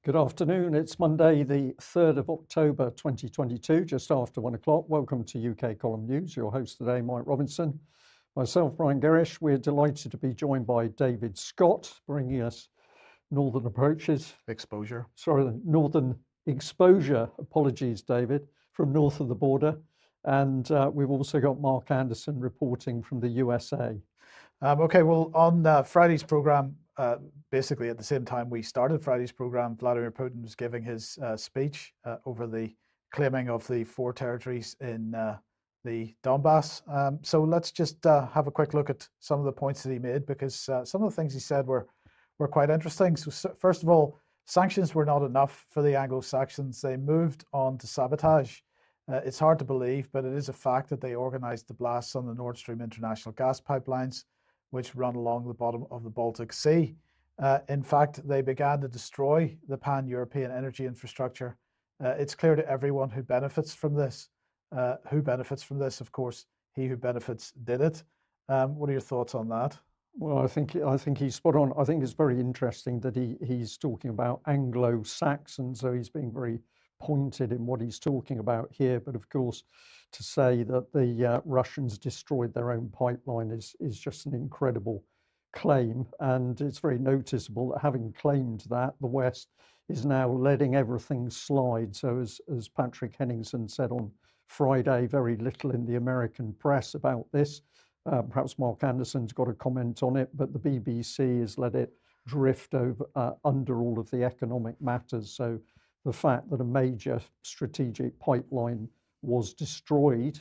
Good afternoon. It's Monday, the 3rd of October 2022, just after 1 o'clock. Welcome to UK Column News. Your host today, Mike Robinson. Myself, Brian Gerrish. We're delighted to be joined by David Scott, bringing us Northern Approaches. Northern Exposure. Apologies, David, from north of the border. And we've also got Mark Anderson reporting from the USA. On Friday's programme, basically at the same time we started Friday's programme, Vladimir Putin was giving his speech over the claiming of the 4 territories in the Donbass. So let's just have a quick look at some of the points that he made, because some of the things he said were quite interesting. So first of all, sanctions were not enough for the Anglo-Saxons. They moved on to sabotage. It's hard to believe, but it is a fact that they organised the blasts on the Nord Stream international gas pipelines, which run along the bottom of the Baltic Sea. In fact, they began to destroy the pan-European energy infrastructure. It's clear to everyone who benefits from this. Of course, he who benefits did it. What are your thoughts on that? Well, I think he's spot on. I think it's very interesting that he's talking about Anglo-Saxons, so he's being very pointed in what he's talking about here. But of course, to say that the Russians destroyed their own pipeline is just an incredible claim. And it's very noticeable that, having claimed that, the West is now letting everything slide. So as Patrick Henningsen said on Friday, very little in the American press about this. Perhaps Mark Anderson's got a comment on it, but the BBC has let it drift over under all of the economic matters. So the fact that a major strategic pipeline was destroyed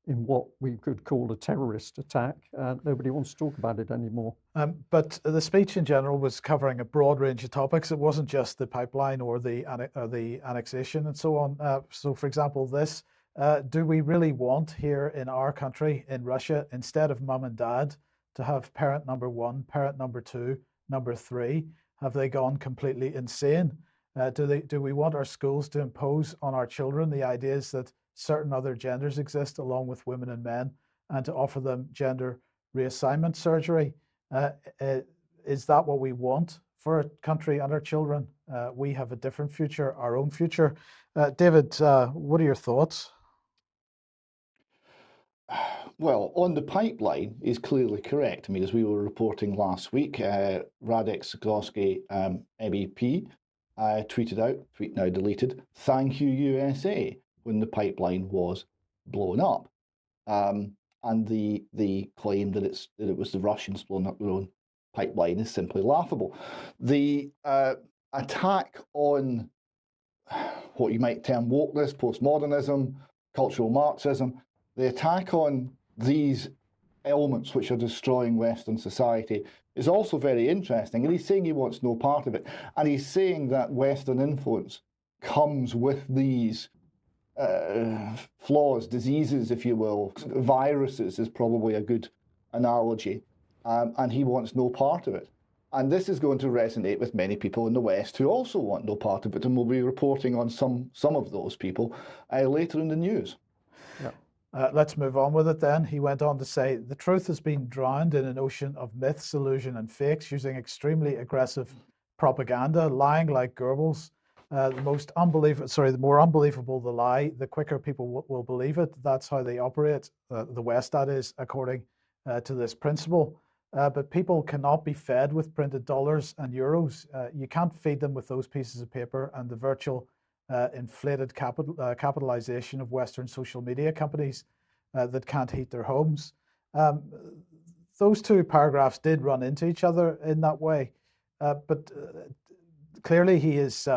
in what we could call a terrorist attack, nobody wants to talk about it anymore. But the speech in general was covering a broad range of topics. It wasn't just the pipeline or the annexation and so on. So, for example, this, do we really want here in our country, in Russia, instead of mum and dad, to have parent number 1, parent number 2, number 3? Have they gone completely insane? Do we want our schools to impose on our children the ideas that certain other genders exist along with women and men, and to offer them gender reassignment surgery? Is that what we want for our country and our children? We have a different future, our own future. David, what are your thoughts? Well, on the pipeline is clearly correct. I mean, as we were reporting last week, Radek Sikorski, MEP, tweeted out, tweet now deleted, "Thank you, USA," when the pipeline was blown up. And the claim that it was the Russians blowing up their own pipeline is simply laughable. The attack on what you might term wokeness, postmodernism, cultural Marxism, the attack on these elements which are destroying Western society is also very interesting. And he's saying he wants no part of it. And he's saying that Western influence comes with these flaws, diseases, if you will. Viruses is probably a good analogy. And he wants no part of it. And this is going to resonate with many people in the West who also want no part of it. And we'll be reporting on some of those people later in the news. Yeah. Let's move on with it then. He went on to say, "The truth has been drowned in an ocean of myths, illusion, and fakes, using extremely aggressive propaganda, lying like Goebbels. The more unbelievable the lie, the quicker people will believe it. That's how they operate, the West, that is, according to this principle. But people cannot be fed with printed dollars and euros. You can't feed them with those pieces of paper and the virtual inflated capitalization of Western social media companies that can't heat their homes." Those two paragraphs did run into each other in that way, but clearly he is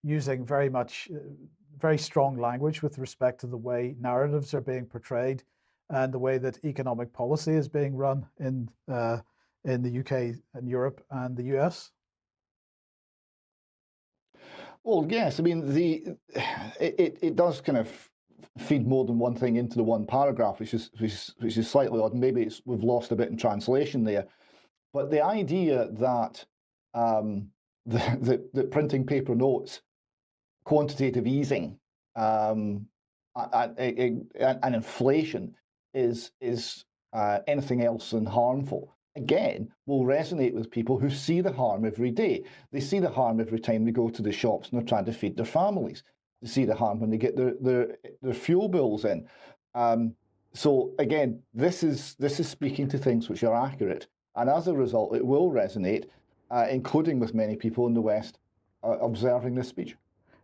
using very strong language with respect to the way narratives are being portrayed and the way that economic policy is being run in the UK and Europe and the US. Well, yes. I mean, it does kind of feed more than one thing into the one paragraph, which is slightly odd. Maybe we've lost a bit in translation there. But the idea that the printing paper notes, quantitative easing, and inflation is anything else than harmful. again, will resonate with people who see the harm every day. They see the harm every time they go to the shops and they're trying to feed their families. They see the harm when they get their fuel bills in. So again, this is speaking to things which are accurate, and as a result, it will resonate, including with many people in the West observing this speech.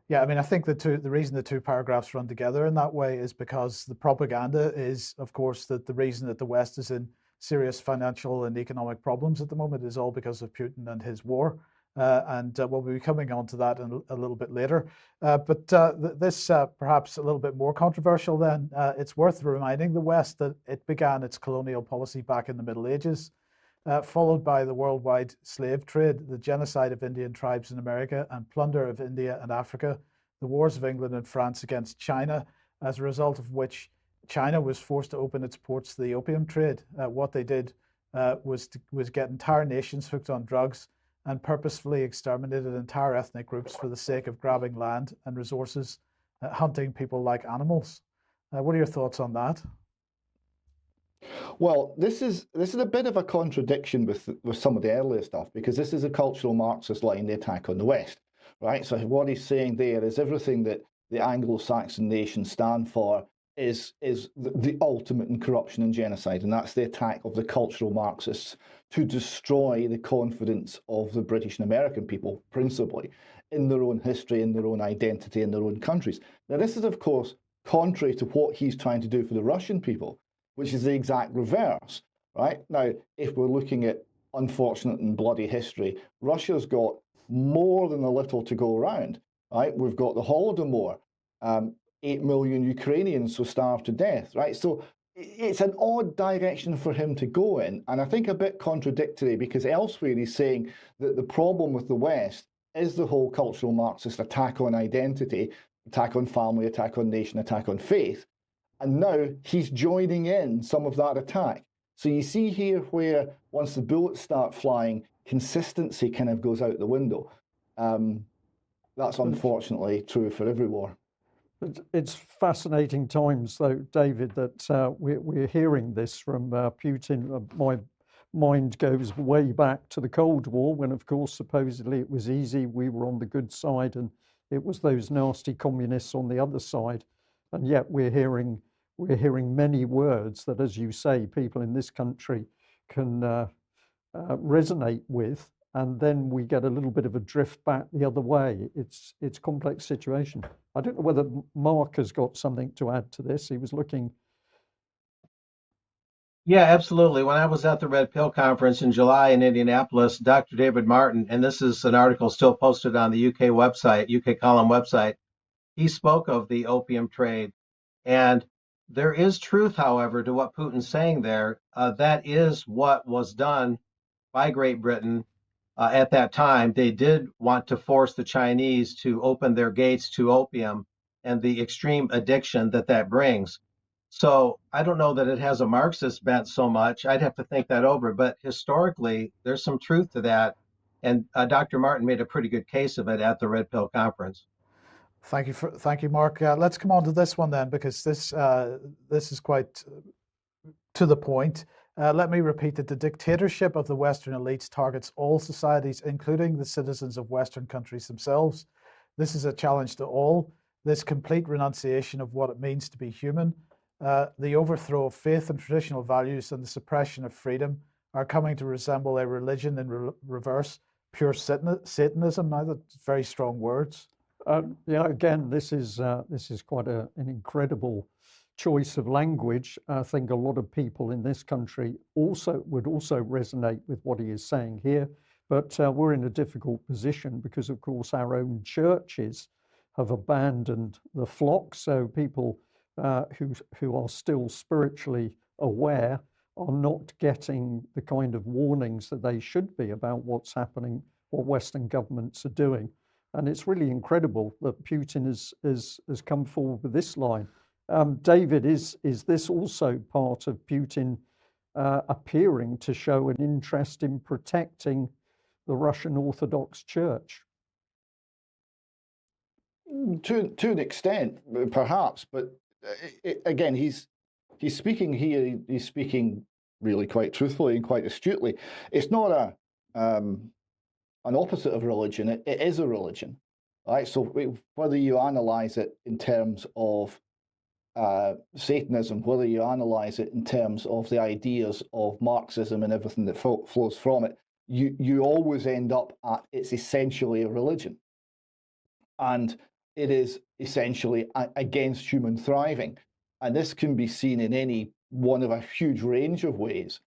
Yeah, I mean, I think the reason the two paragraphs run together in that way is because the propaganda is, of course, that the reason that the West is in serious financial and economic problems at the moment is all because of Putin and his war. And we'll be coming on to that in a little bit later. But this perhaps a little bit more controversial then. It's worth reminding the West that it began its colonial policy back in the Middle Ages, followed by the worldwide slave trade, the genocide of Indian tribes in America, and plunder of India and Africa, the wars of England and France against China, as a result of which China was forced to open its ports to the opium trade. What they did was get entire nations hooked on drugs and purposefully exterminated entire ethnic groups for the sake of grabbing land and resources, hunting people like animals. What are your thoughts on that? Well, this is a bit of a contradiction with some of the earlier stuff, because this is a cultural Marxist line, the attack on the West, right? So what he's saying there is everything that the Anglo-Saxon nations stand for is the ultimate in corruption and genocide, and that's the attack of the cultural Marxists to destroy the confidence of the British and American people, principally, in their own history, in their own identity, in their own countries. Now, this is, of course, contrary to what he's trying to do for the Russian people, which is the exact reverse, right? Now, if we're looking at unfortunate and bloody history, Russia's got more than a little to go around, right? We've got the Holodomor, 8 million Ukrainians were starved to death, right? So it's an odd direction for him to go in, and I think a bit contradictory, because elsewhere he's saying that the problem with the West is the whole cultural Marxist attack on identity, attack on family, attack on nation, attack on faith. And now he's joining in some of that attack. So you see here where once the bullets start flying, consistency kind of goes out the window. That's unfortunately true for every war. It's fascinating times, though, David, that we're hearing this from Putin. My mind goes way back to the Cold War, when, of course, supposedly it was easy. We were on the good side, and it was those nasty communists on the other side. And yet we're hearing many words that, as you say, people in this country can resonate with, and then we get a little bit of a drift back the other way. It's a complex situation. I don't know whether Mark has got something to add to this. He was looking. Yeah, absolutely. When I was at the Red Pill Conference in July in Indianapolis, Dr. David Martin, and this is an article still posted on the UK website, UK Column website, he spoke of the opium trade. And there is truth, however, to what Putin's saying there. That is what was done by Great Britain at that time. They did want to force the Chinese to open their gates to opium and the extreme addiction that brings. So I don't know that it has a Marxist bent so much. I'd have to think that over. But historically, there's some truth to that. And Dr. Martin made a pretty good case of it at the Red Pill Conference. Thank you, Mark. Let's come on to this one then, because this is quite to the point. Let me repeat that the dictatorship of the Western elites targets all societies, including the citizens of Western countries themselves. This is a challenge to all. This complete renunciation of what it means to be human, the overthrow of faith and traditional values, and the suppression of freedom are coming to resemble a religion in reverse, pure Satanism. Now, that's very strong words. Yeah, again, this is quite an incredible choice of language. I think a lot of people in this country would also resonate with what he is saying here. But we're in a difficult position because, of course, our own churches have abandoned the flock. So people who are still spiritually aware are not getting the kind of warnings that they should be about what's happening, what Western governments are doing. And it's really incredible that Putin has come forward with this line. David, is this also part of Putin appearing to show an interest in protecting the Russian Orthodox Church? To an extent, perhaps, but again, he's speaking here. He's speaking really quite truthfully and quite astutely. It's not an opposite of religion. It is a religion, right? So whether you analyze it in terms of Satanism, whether you analyze it in terms of the ideas of Marxism and everything that flows from it, you always end up at it's essentially a religion. And it is essentially against human thriving. And this can be seen in any one of a huge range of ways.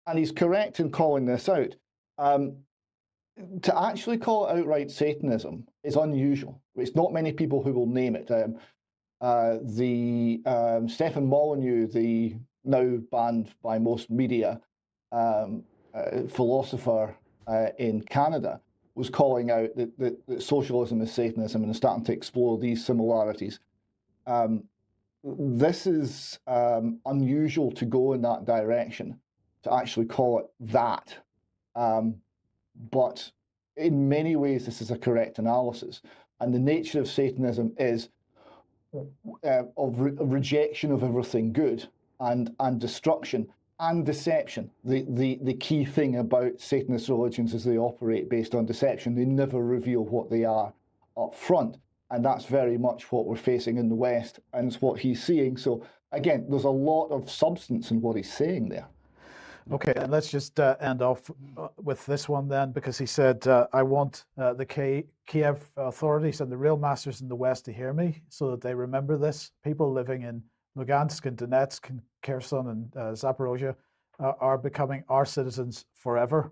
And he's correct in calling this out. To actually call it outright Satanism is unusual. It's not many people who will name it. Stefan Molyneux, the now banned by most media philosopher in Canada, was calling out that socialism is Satanism and starting to explore these similarities. This is unusual to go in that direction, to actually call it that. But in many ways, this is a correct analysis. And the nature of Satanism is of rejection of everything good and destruction and deception. The key thing about Satanist religions is they operate based on deception. They never reveal what they are up front. And that's very much what we're facing in the West, and it's what he's seeing. So again, there's a lot of substance in what he's saying there. Okay, and let's just end off with this one then, because he said, I want the Kiev authorities and the real masters in the West to hear me so that they remember this. People living in Lugansk and Donetsk and Kherson and Zaporozhye are becoming our citizens forever.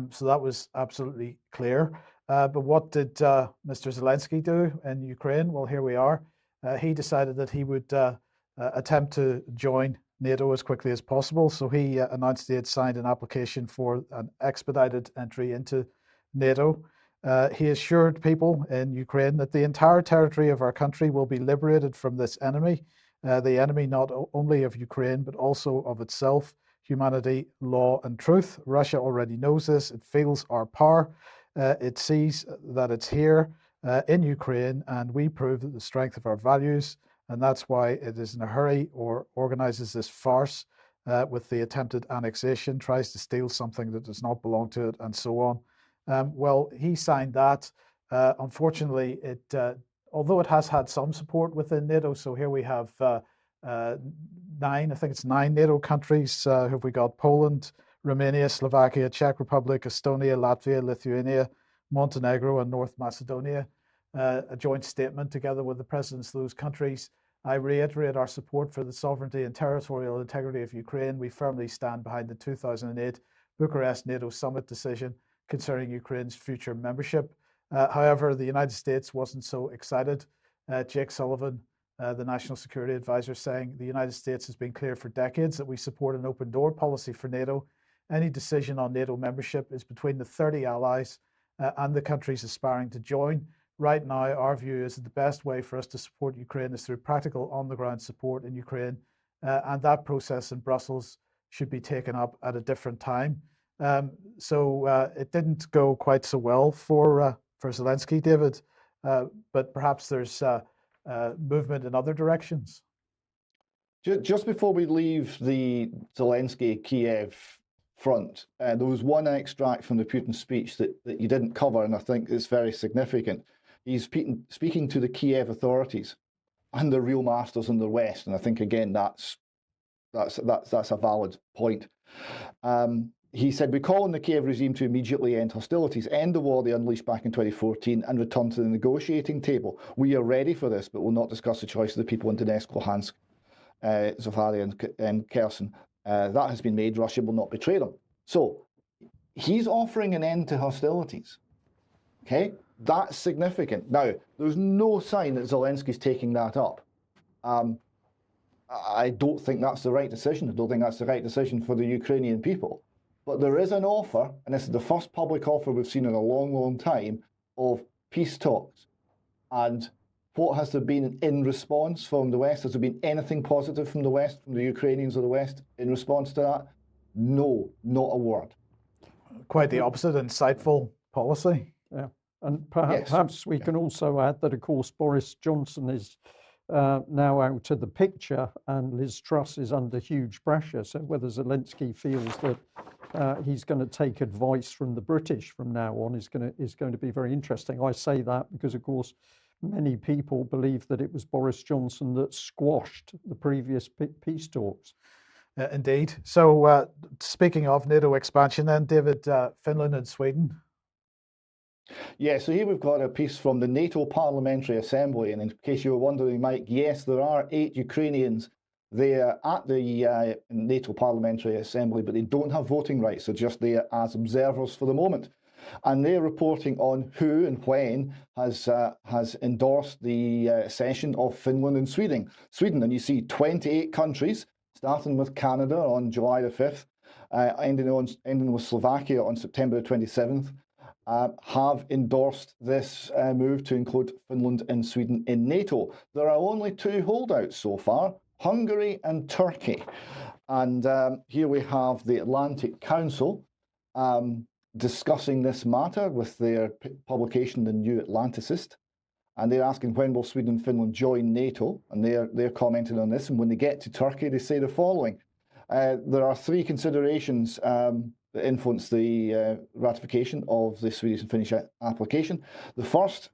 So that was absolutely clear. But what did Mr. Zelensky do in Ukraine? Well, here we are. He decided that he would attempt to join NATO as quickly as possible. So he announced he had signed an application for an expedited entry into NATO. He assured people in Ukraine that the entire territory of our country will be liberated from this enemy, the enemy not only of Ukraine, but also of itself, humanity, law, and truth. Russia already knows this. It feels our power. It sees that it's here in Ukraine, and we prove the strength of our values. And that's why it is in a hurry or organizes this farce with the attempted annexation, tries to steal something that does not belong to it, and so on. Well, he signed that. Unfortunately, although it has had some support within NATO, so here we have nine NATO countries. Have we got Poland, Romania, Slovakia, Czech Republic, Estonia, Latvia, Lithuania, Montenegro, and North Macedonia. A joint statement together with the presidents of those countries. I reiterate our support for the sovereignty and territorial integrity of Ukraine. We firmly stand behind the 2008 Bucharest NATO summit decision concerning Ukraine's future membership. However, the United States wasn't so excited. Jake Sullivan, the National Security Advisor, saying the United States has been clear for decades that we support an open door policy for NATO. Any decision on NATO membership is between the 30 allies and the countries aspiring to join. Right now, our view is that the best way for us to support Ukraine is through practical on-the-ground support in Ukraine, and that process in Brussels should be taken up at a different time. So it didn't go quite so well for Zelensky, David, but perhaps there's movement in other directions. Just before we leave the Zelensky-Kiev front, there was one extract from the Putin speech that you didn't cover, and I think it's very significant. He's speaking to the Kiev authorities and the real masters in the West, and I think again that's a valid point. He said, we call on the Kiev regime to immediately end hostilities, end the war they unleashed back in 2014, and return to the negotiating table. We are ready for this, but will not discuss the choice of the people in Donetsk, Luhansk, Zaporizhye, and Kherson. That has been made. Russia will not betray them. So he's offering an end to hostilities. Okay, that's significant. Now, there's no sign that Zelensky's taking that up. I don't think that's the right decision. I don't think that's the right decision for the Ukrainian people. But there is an offer, and this is the first public offer we've seen in a long, long time, of peace talks. And what has there been in response from the West? Has there been anything positive from the West, from the Ukrainians of the West, in response to that? No, not a word. Quite the opposite, insightful policy. Yeah, and perhaps we can also add that, of course, Boris Johnson is now out of the picture, and Liz Truss is under huge pressure. So whether Zelensky feels that he's going to take advice from the British from now on is going to be very interesting. I say that because, of course, many people believe that it was Boris Johnson that squashed the previous peace talks. Indeed. So speaking of NATO expansion then, David, Finland and Sweden. Yeah, so here we've got a piece from the NATO Parliamentary Assembly, and in case you were wondering, Mike, yes, there are 8 Ukrainians there at the NATO Parliamentary Assembly, but they don't have voting rights. They're just there as observers for the moment. And they're reporting on who and when has endorsed the accession of Finland and Sweden. And you see 28 countries, starting with Canada on July the 5th, ending with Slovakia on September the 27th, have endorsed this move to include Finland and Sweden in NATO. There are only 2 holdouts so far, Hungary and Turkey. And here we have the Atlantic Council discussing this matter with their publication, The New Atlanticist. And they're asking when will Sweden and Finland join NATO? And they're commenting on this. And when they get to Turkey, they say the following. There are 3 considerations that influence the ratification of the Swedish and Finnish application. The first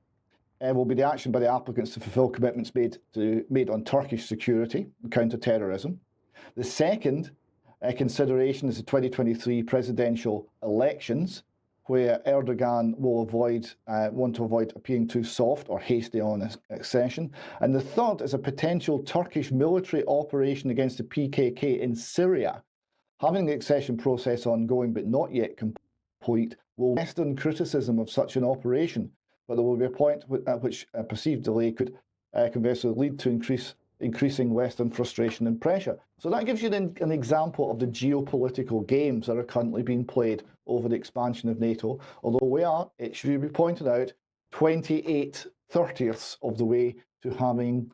will be the action by the applicants to fulfil commitments made on Turkish security and counter-terrorism. The second consideration is the 2023 presidential elections, where Erdogan will want to avoid appearing too soft or hasty on accession. And the third is a potential Turkish military operation against the PKK in Syria. Having the accession process ongoing but not yet complete will Western criticism of such an operation, but there will be a point at which a perceived delay could conversely lead to increasing Western frustration and pressure. So that gives you an example of the geopolitical games that are currently being played over the expansion of NATO, although we are, it should be pointed out, 28/30ths of the way to having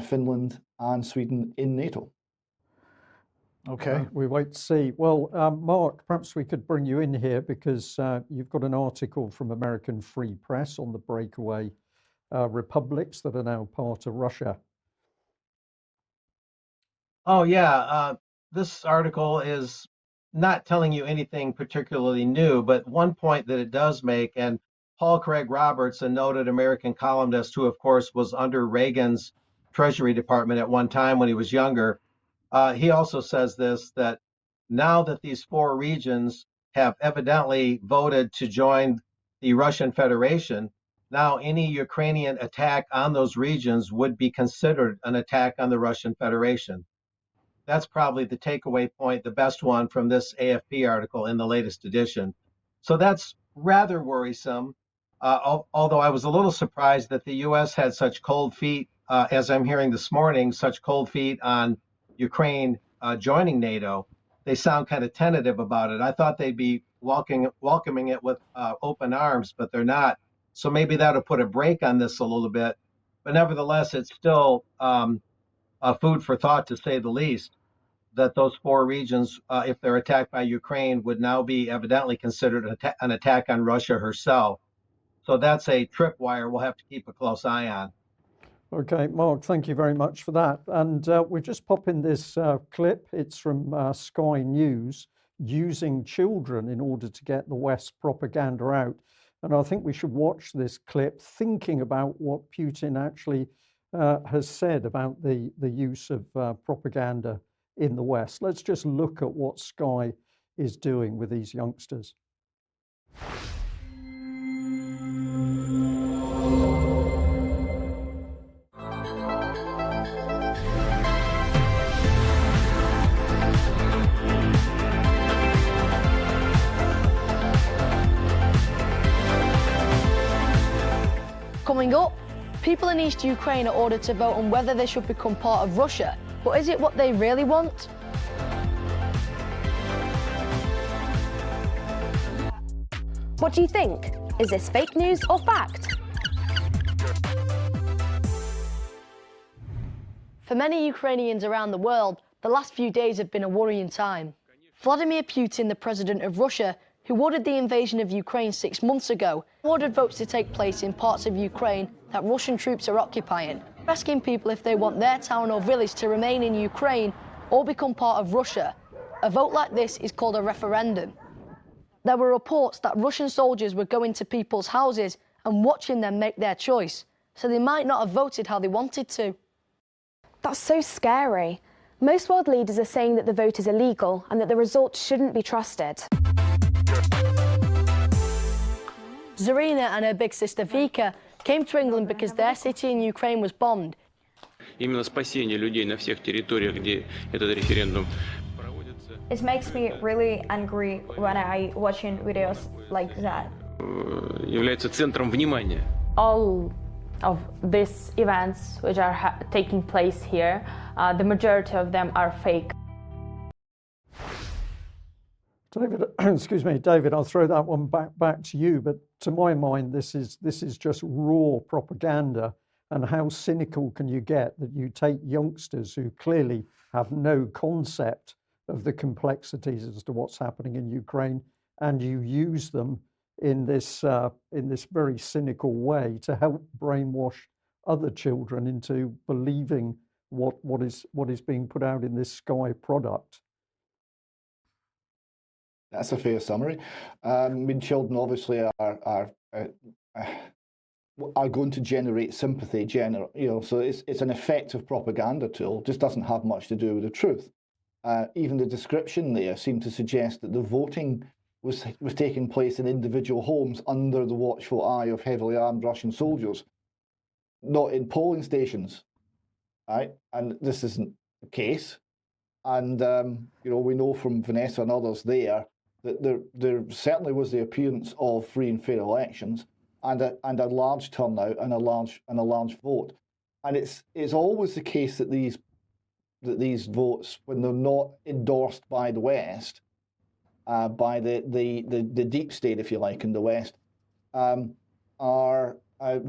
Finland and Sweden in NATO. Okay. We wait to see. Well, Mark, perhaps we could bring you in here because you've got an article from American Free Press on the breakaway republics that are now part of Russia. Oh, yeah. This article is not telling you anything particularly new, but one point that it does make, and Paul Craig Roberts, a noted American columnist who, of course, was under Reagan's Treasury Department at one time when he was younger, he also says this, that now that these 4 regions have evidently voted to join the Russian Federation, now any Ukrainian attack on those regions would be considered an attack on the Russian Federation. That's probably the takeaway point, the best one from this AFP article in the latest edition. So that's rather worrisome, although I was a little surprised that the U.S. had such cold feet, as I'm hearing this morning, such cold feet on Ukraine joining NATO. They sound kind of tentative about it. I thought they'd be welcoming it with open arms, but they're not. So maybe that'll put a brake on this a little bit. But nevertheless, it's still food for thought, to say the least, that those 4 regions, if they're attacked by Ukraine, would now be evidently considered an attack on Russia herself. So that's a tripwire we'll have to keep a close eye on. Okay, Mark, thank you very much for that. And we're just popping this clip. It's from Sky News, using children in order to get the West propaganda out. And I think we should watch this clip thinking about what Putin actually has said about the use of propaganda in the West. Let's just look at what Sky is doing with these youngsters. Coming up, people in East Ukraine are ordered to vote on whether they should become part of Russia. But is it what they really want? What do you think? Is this fake news or fact? For many Ukrainians around the world, the last few days have been a worrying time. Vladimir Putin, the president of Russia, who ordered the invasion of Ukraine 6 months ago, ordered votes to take place in parts of Ukraine that Russian troops are occupying. asking people if they want their town or village to remain in Ukraine or become part of Russia. A vote like this is called a referendum. There were reports that Russian soldiers were going to people's houses and watching them make their choice, so they might not have voted how they wanted to. That's so scary. Most world leaders are saying that the vote is illegal and that the results shouldn't be trusted. Zarina and her big sister Vika came to England because their city in Ukraine was bombed. Именно спасение людей на всех территориях, где этот референдум проводится. It makes me really angry when I watching videos like that. Является центром внимания. All of these events which are taking place here, the majority of them are fake. David, excuse me, David, I'll throw that one back to you. But to my mind, this is just raw propaganda. And how cynical can you get that you take youngsters who clearly have no concept of the complexities as to what's happening in Ukraine, and you use them in this very cynical way to help brainwash other children into believing what is being put out in this Sky product. That's a fair summary. I mean, children obviously are going to generate sympathy, so it's an effective propaganda tool. Just doesn't have much to do with the truth. Even the description there seemed to suggest that the voting was taking place in individual homes under the watchful eye of heavily armed Russian soldiers, not in polling stations, right? And this isn't the case. And we know from Vanessa and others there that there certainly was the appearance of free and fair elections, and a large turnout and a large vote. And it's always the case that these votes, when they're not endorsed by the West, by the deep state, if you like, in the West, are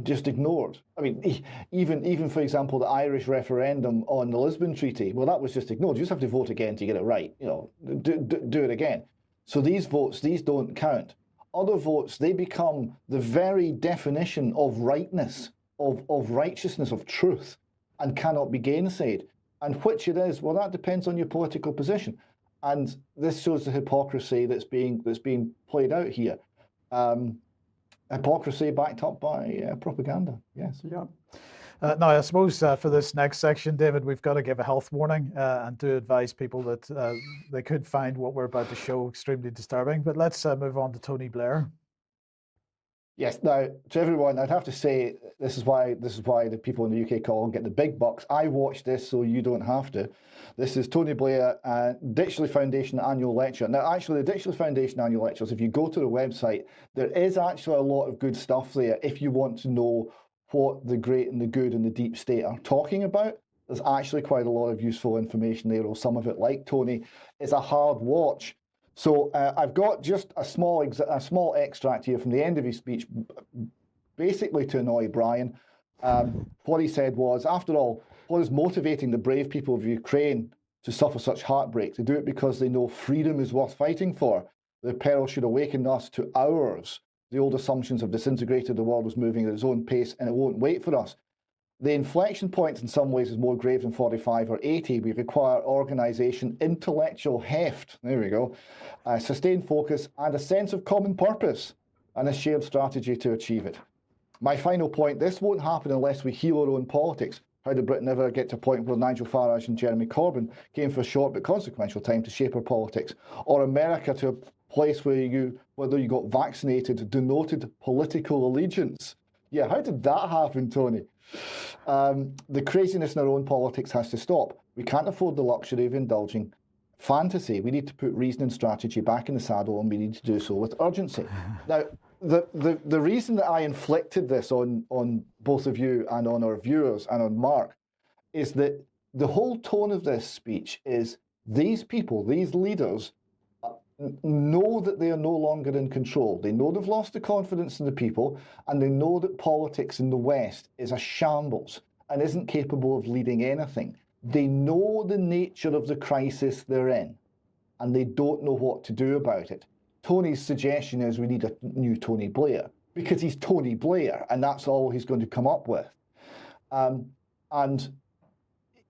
just ignored. I mean, even for example, the Irish referendum on the Lisbon Treaty, well, that was just ignored. You just have to vote again to get it right. Do it again. So these votes, these don't count. Other votes, they become the very definition of rightness, of righteousness, of truth, and cannot be gainsaid. And which it is, well, that depends on your political position. And this shows the hypocrisy that's being played out here. Hypocrisy backed up by propaganda. Yes. Yeah. Now, I suppose for this next section, David, we've got to give a health warning and do advise people that they could find what we're about to show extremely disturbing. But let's move on to Tony Blair. Yes. Now, to everyone, I'd have to say this is why the people in the UK call and get the big bucks. I watched this, so you don't have to. This is Tony Blair, Dictionary Foundation annual lecture. Now, actually, the Dictionary Foundation annual lectures, if you go to the website, there is actually a lot of good stuff there if you want to know what the great and the good and the deep state are talking about. There's actually quite a lot of useful information there, or some of it, like Tony, is a hard watch. So I've got just a small extract here from the end of his speech, basically to annoy Brian. What he said was, after all, what is motivating the brave people of Ukraine to suffer such heartbreak? To do it because they know freedom is worth fighting for. Their peril should awaken us to ours. The old assumptions have disintegrated, the world is moving at its own pace and it won't wait for us. The inflection point in some ways is more grave than 45 or 80. We require organisation, intellectual heft, there we go, sustained focus and a sense of common purpose and a shared strategy to achieve it. My final point, this won't happen unless we heal our own politics. How did Britain ever get to a point where Nigel Farage and Jeremy Corbyn came for a short but consequential time to shape our politics? Or America to a place where whether you got vaccinated denoted political allegiance? Yeah, how did that happen, Tony? The craziness in our own politics has to stop. We can't afford the luxury of indulging fantasy. We need to put reason and strategy back in the saddle, and we need to do so with urgency. Now, the reason that I inflicted this on both of you and on our viewers and on Mark is that the whole tone of this speech is these people, these leaders, know that they are no longer in control. They know they've lost the confidence in the people, and they know that politics in the West is a shambles and isn't capable of leading anything. They know the nature of the crisis they're in, and they don't know what to do about it. Tony's suggestion is we need a new Tony Blair, because he's Tony Blair, and that's all he's going to come up with. And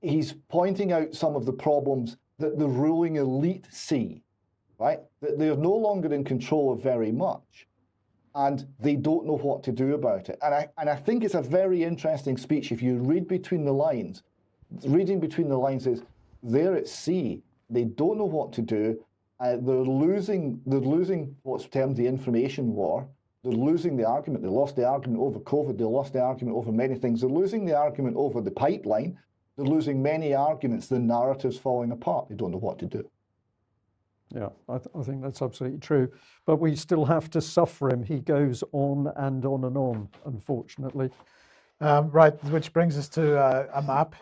he's pointing out some of the problems that the ruling elite see, right? That they're no longer in control of very much, and they don't know what to do about it. And I think it's a very interesting speech. If you read between the lines, reading between the lines is they're at sea. They don't know what to do. They're losing what's termed the information war. They're losing the argument. They lost the argument over COVID. They lost the argument over many things. They're losing the argument over the pipeline. They're losing many arguments. The narrative's falling apart. They don't know what to do. Yeah, I think that's absolutely true. But we still have to suffer him. He goes on and on and on, unfortunately. Right, which brings us to a map.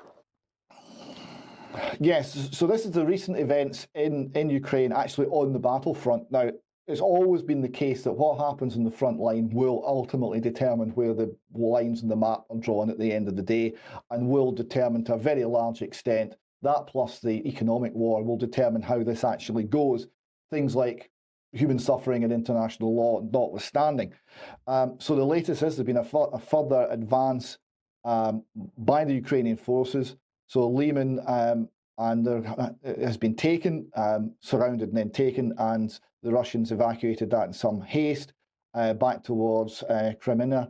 Yes, so this is the recent events in Ukraine, actually on the battlefront. Now, it's always been the case that what happens in the front line will ultimately determine where the lines on the map are drawn at the end of the day, and will determine to a very large extent, that plus the economic war will determine how this actually goes. Things like human suffering and international law notwithstanding. So the latest is there's been a further advance by the Ukrainian forces. So Liman and there has been taken, surrounded and then taken, and the Russians evacuated that in some haste back towards Crimea,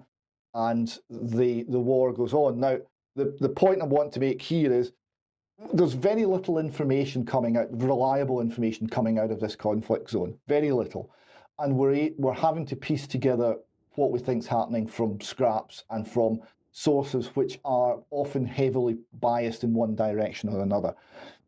and the war goes on. Now, the point I want to make here is there's very little information coming out, reliable information coming out of this conflict zone, very little, and we're having to piece together what we think's happening from scraps and from sources which are often heavily biased in one direction or another.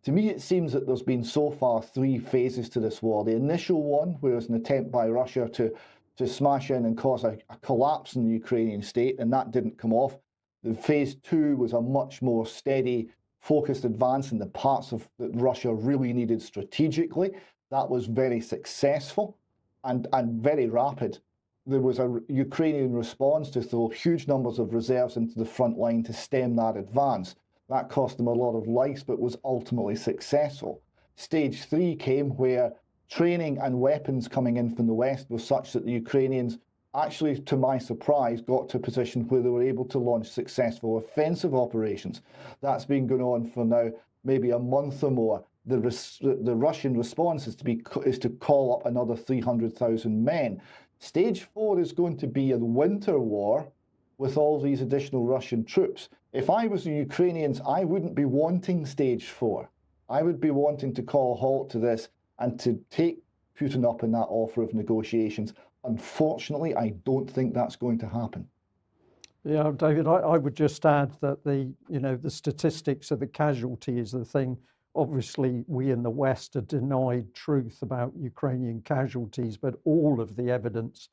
To me, it seems that there's been so far 3 phases to this war. The initial one, where it was an attempt by Russia to smash in and cause a collapse in the Ukrainian state, and that didn't come off. The phase 2 was a much more steady, focused advance in the parts that Russia really needed strategically. That was very successful and very rapid. There was a Ukrainian response to throw huge numbers of reserves into the front line to stem that advance. That cost them a lot of lives, but was ultimately successful. Stage 3 came where training and weapons coming in from the West was such that the Ukrainians actually, to my surprise, got to a position where they were able to launch successful offensive operations. That's been going on for now maybe a month or more. The Russian response is to call up another 300,000 men. Stage 4 is going to be a winter war with all these additional Russian troops. If I was the Ukrainians, I wouldn't be wanting stage 4. I would be wanting to call a halt to this and to take Putin up in that offer of negotiations. Unfortunately, I don't think that's going to happen. Yeah, David, I would just add that the statistics of the casualty is the thing. Obviously, we in the West are denied truth about Ukrainian casualties, but all of the evidence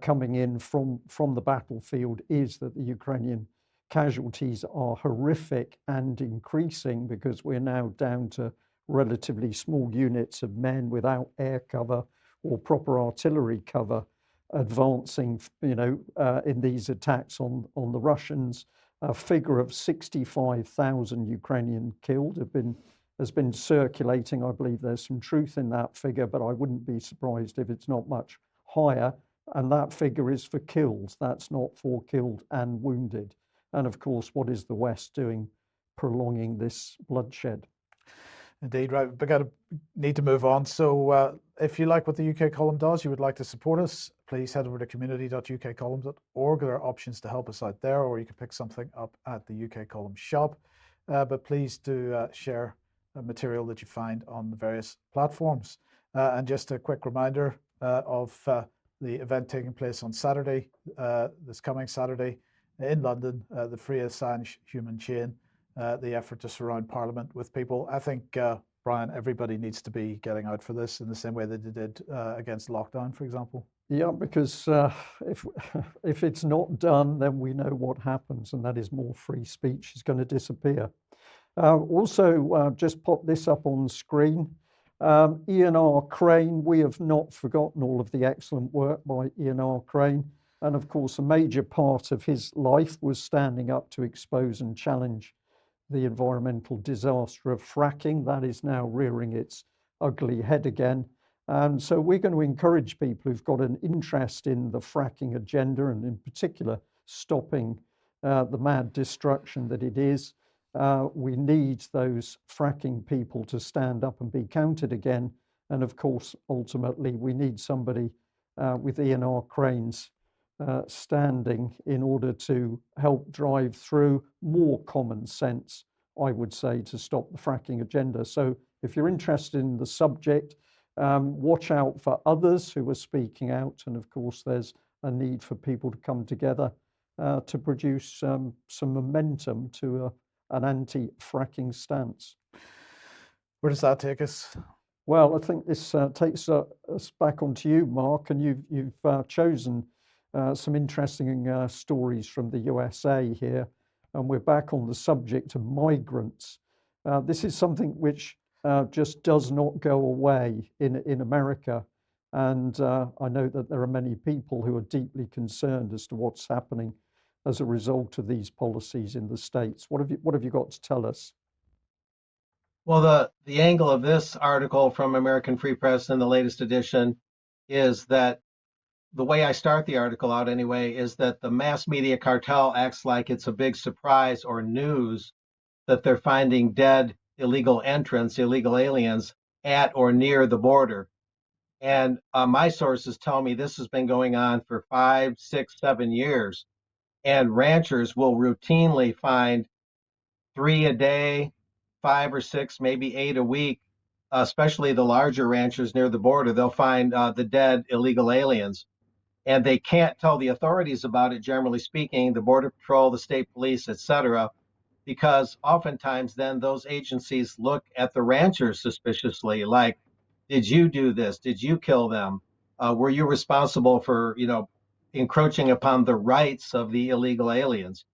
coming in from the battlefield is that the Ukrainian casualties are horrific and increasing, because we're now down to relatively small units of men without air cover or proper artillery cover advancing, in these attacks on the Russians. A figure of 65,000 Ukrainian killed has been circulating. I believe there's some truth in that figure, but I wouldn't be surprised if it's not much higher. And that figure is for killed. That's not for killed and wounded. And of course, what is the West doing, prolonging this bloodshed? Indeed, right. We need to move on. So if you like what the UK Column does, you would like to support us, please head over to community.ukcolumn.org. There are options to help us out there, or you can pick something up at the UK Column shop. But please do share material that you find on the various platforms. And just a quick reminder of the event taking place on Saturday, this coming Saturday in London, the Free Assange Human Chain. The effort to surround Parliament with people. I think, Brian, everybody needs to be getting out for this in the same way that they did against lockdown, for example. Yeah, because if it's not done, then we know what happens, and that is more free speech is going to disappear. Also, just pop this up on screen. Ian R. Crane, we have not forgotten all of the excellent work by Ian R. Crane. And of course, a major part of his life was standing up to expose and challenge the environmental disaster of fracking. That is now rearing its ugly head again. And so we're going to encourage people who've got an interest in the fracking agenda, and in particular stopping the mad destruction that it is. We need those fracking people to stand up and be counted again. And of course, ultimately, we need somebody with E&R Cranes standing in order to help drive through more common sense, I would say, to stop the fracking agenda. So if you're interested in the subject, watch out for others who are speaking out. And of course, there's a need for people to come together to produce some momentum to an anti-fracking stance. Where does that take us? Well, I think this takes us back onto you, Mark, and you've chosen some interesting stories from the USA here, and we're back on the subject of migrants. This is something which just does not go away in America, and I know that there are many people who are deeply concerned as to what's happening as a result of these policies in the States. What have you got to tell us? Well, the angle of this article from American Free Press in the latest edition is that the way I start the article out anyway is that the mass media cartel acts like it's a big surprise or news that they're finding dead illegal entrants, illegal aliens at or near the border. And my sources tell me this has been going on for 5, 6, 7 years. And ranchers will routinely find 3 a day, 5 or 6, maybe 8 a week, especially the larger ranchers near the border. They'll find the dead illegal aliens. And they can't tell the authorities about it, generally speaking, the Border Patrol, the state police, et cetera, because oftentimes then those agencies look at the ranchers suspiciously, like, did you do this? Did you kill them? Were you responsible for, encroaching upon the rights of the illegal aliens?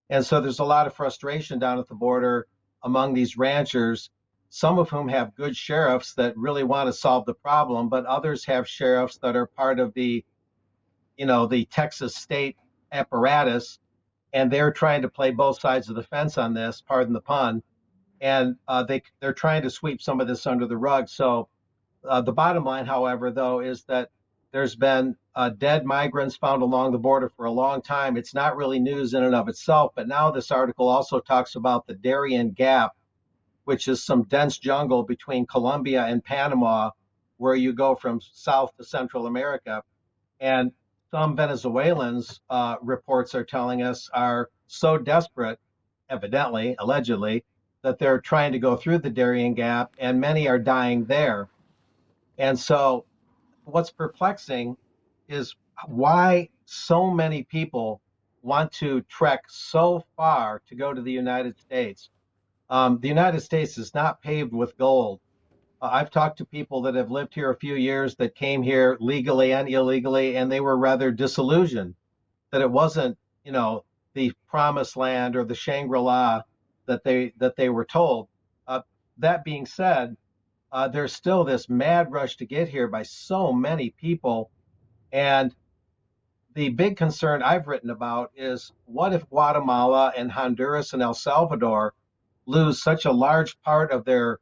And so there's a lot of frustration down at the border among these ranchers, some of whom have good sheriffs that really want to solve the problem, but others have sheriffs that are part of the Texas state apparatus, and they're trying to play both sides of the fence on this, pardon the pun, and they're trying to sweep some of this under the rug. So the bottom line, however, though, is that there's been dead migrants found along the border for a long time. It's not really news in and of itself, but now this article also talks about the Darien Gap, which is some dense jungle between Colombia and Panama, where you go from South to Central America. And some Venezuelans, reports are telling us, are so desperate, evidently, allegedly, that they're trying to go through the Darien Gap, and many are dying there. And so what's perplexing is why so many people want to trek so far to go to the United States. The United States is not paved with gold. I've talked to people that have lived here a few years that came here legally and illegally, and they were rather disillusioned that it wasn't, the promised land or the Shangri-La that they were told. That being said, there's still this mad rush to get here by so many people. And the big concern I've written about is, what if Guatemala and Honduras and El Salvador lose such a large part of their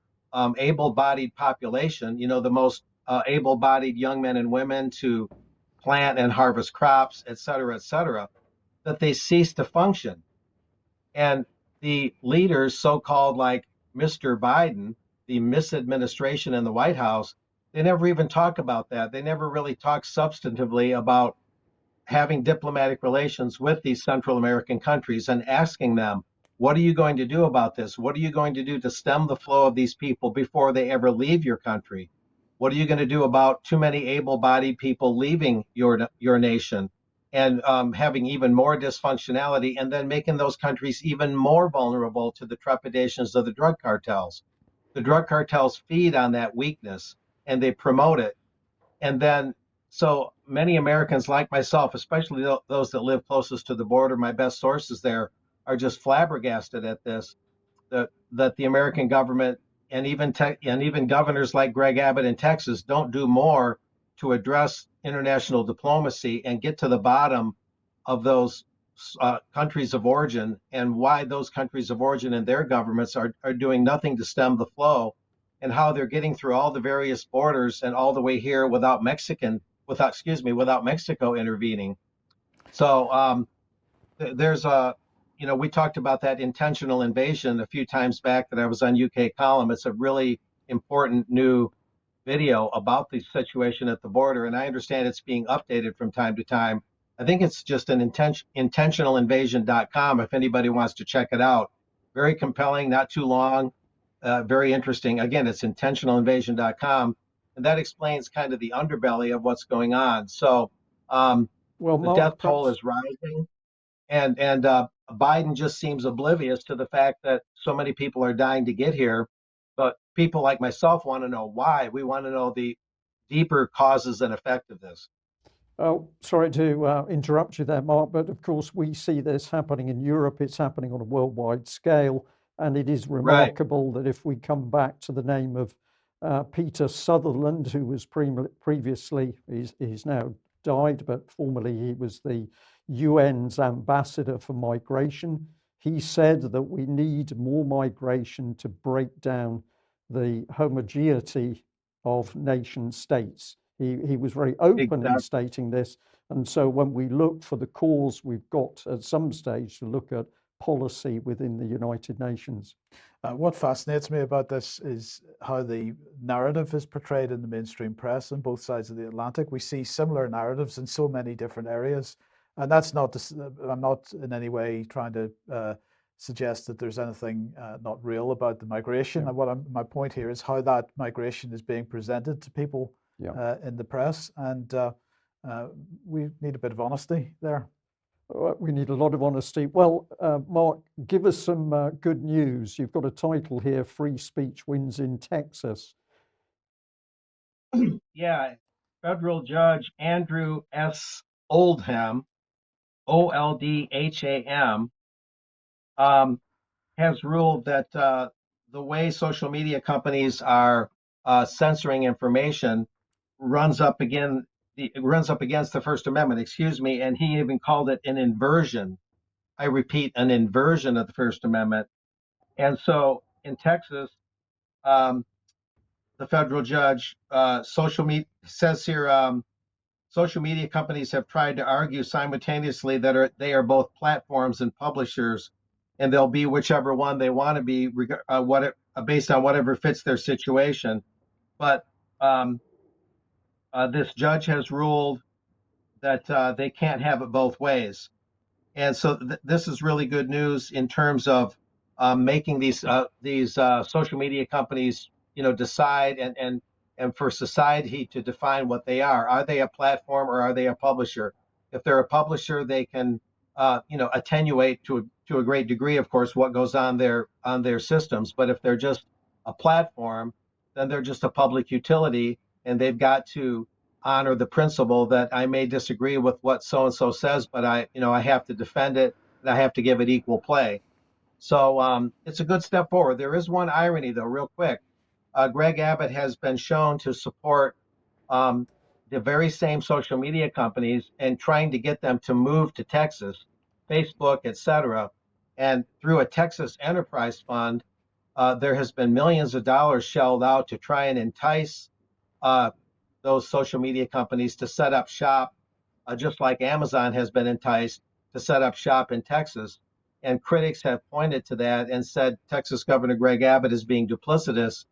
able-bodied population, the most able-bodied young men and women to plant and harvest crops, et cetera, that they cease to function. And the leaders, so-called like Mr. Biden, the misadministration in the White House, they never even talk about that. They never really talk substantively about having diplomatic relations with these Central American countries and asking them, what are you going to do about this? What are you going to do to stem the flow of these people before they ever leave your country? What are you going to do about too many able-bodied people leaving your nation and having even more dysfunctionality, and then making those countries even more vulnerable to the trepidations of the drug cartels? The drug cartels feed on that weakness and they promote it. And then so many Americans like myself, especially those that live closest to the border, my best sources there, are just flabbergasted at this, that the American government and even governors like Greg Abbott in Texas don't do more to address international diplomacy and get to the bottom of those countries of origin, and why those countries of origin and their governments are doing nothing to stem the flow, and how they're getting through all the various borders and all the way here without Mexico intervening. So there's a, we talked about that intentional invasion a few times back that I was on UK Column. It's a really important new video about the situation at the border, and I understand it's being updated from time to time. I think it's just an intentionalinvasion.com if anybody wants to check it out. Very compelling, not too long, very interesting. Again, it's intentionalinvasion.com, and that explains kind of the underbelly of what's going on. So Well, the death Mark, toll perhaps is rising, and Biden just seems oblivious to the fact that so many people are dying to get here. But people like myself want to know why. We want to know the deeper causes and effect of this. oh, sorry to interrupt you there, Mark, but of course we see this happening in Europe. It's happening on a worldwide scale, and it is Right. remarkable that if we come back to the name of Peter Sutherland, who was previously, he's now died, but formerly he was the UN's ambassador for migration. He said that we need more migration to break down the homogeneity of nation states. He was very open in Exactly. stating this. And so when we look for the cause, we've got at some stage to look at policy within the United Nations. What fascinates me about this is how the narrative is portrayed in the mainstream press on both sides of the Atlantic. We see similar narratives in so many different areas. And that's not, I'm not in any way trying to suggest that there's anything not real about the migration. Yeah. And my point here is how that migration is being presented to people in the press. And we need a bit of honesty there. We need a lot of honesty. Well, Mark, give us some good news. You've got a title here, Free Speech Wins in Texas. Yeah, federal judge Andrew S. Oldham, Oldham, has ruled that the way social media companies are censoring information runs up against the First Amendment, excuse me, and he even called it an inversion. I repeat, an inversion of the First Amendment. And so in Texas, the federal judge, says here, social media companies have tried to argue simultaneously that they are both platforms and publishers, and they'll be whichever one they want to be, based on whatever fits their situation. But this judge has ruled that they can't have it both ways. And so this is really good news in terms of making these social media companies, decide and for society to define what they are. Are they a platform or are they a publisher? If they're a publisher, they can attenuate to a great degree, of course, what goes on their systems. But if they're just a platform, then they're just a public utility, and they've got to honor the principle that I may disagree with what so and so says, but I have to defend it and I have to give it equal play. So it's a good step forward. There is one irony, though, real quick. Greg Abbott has been shown to support the very same social media companies and trying to get them to move to Texas, Facebook, etc. And through a Texas Enterprise Fund, there has been millions of dollars shelled out to try and entice those social media companies to set up shop, just like Amazon has been enticed to set up shop in Texas. And critics have pointed to that and said Texas Governor Greg Abbott is being duplicitous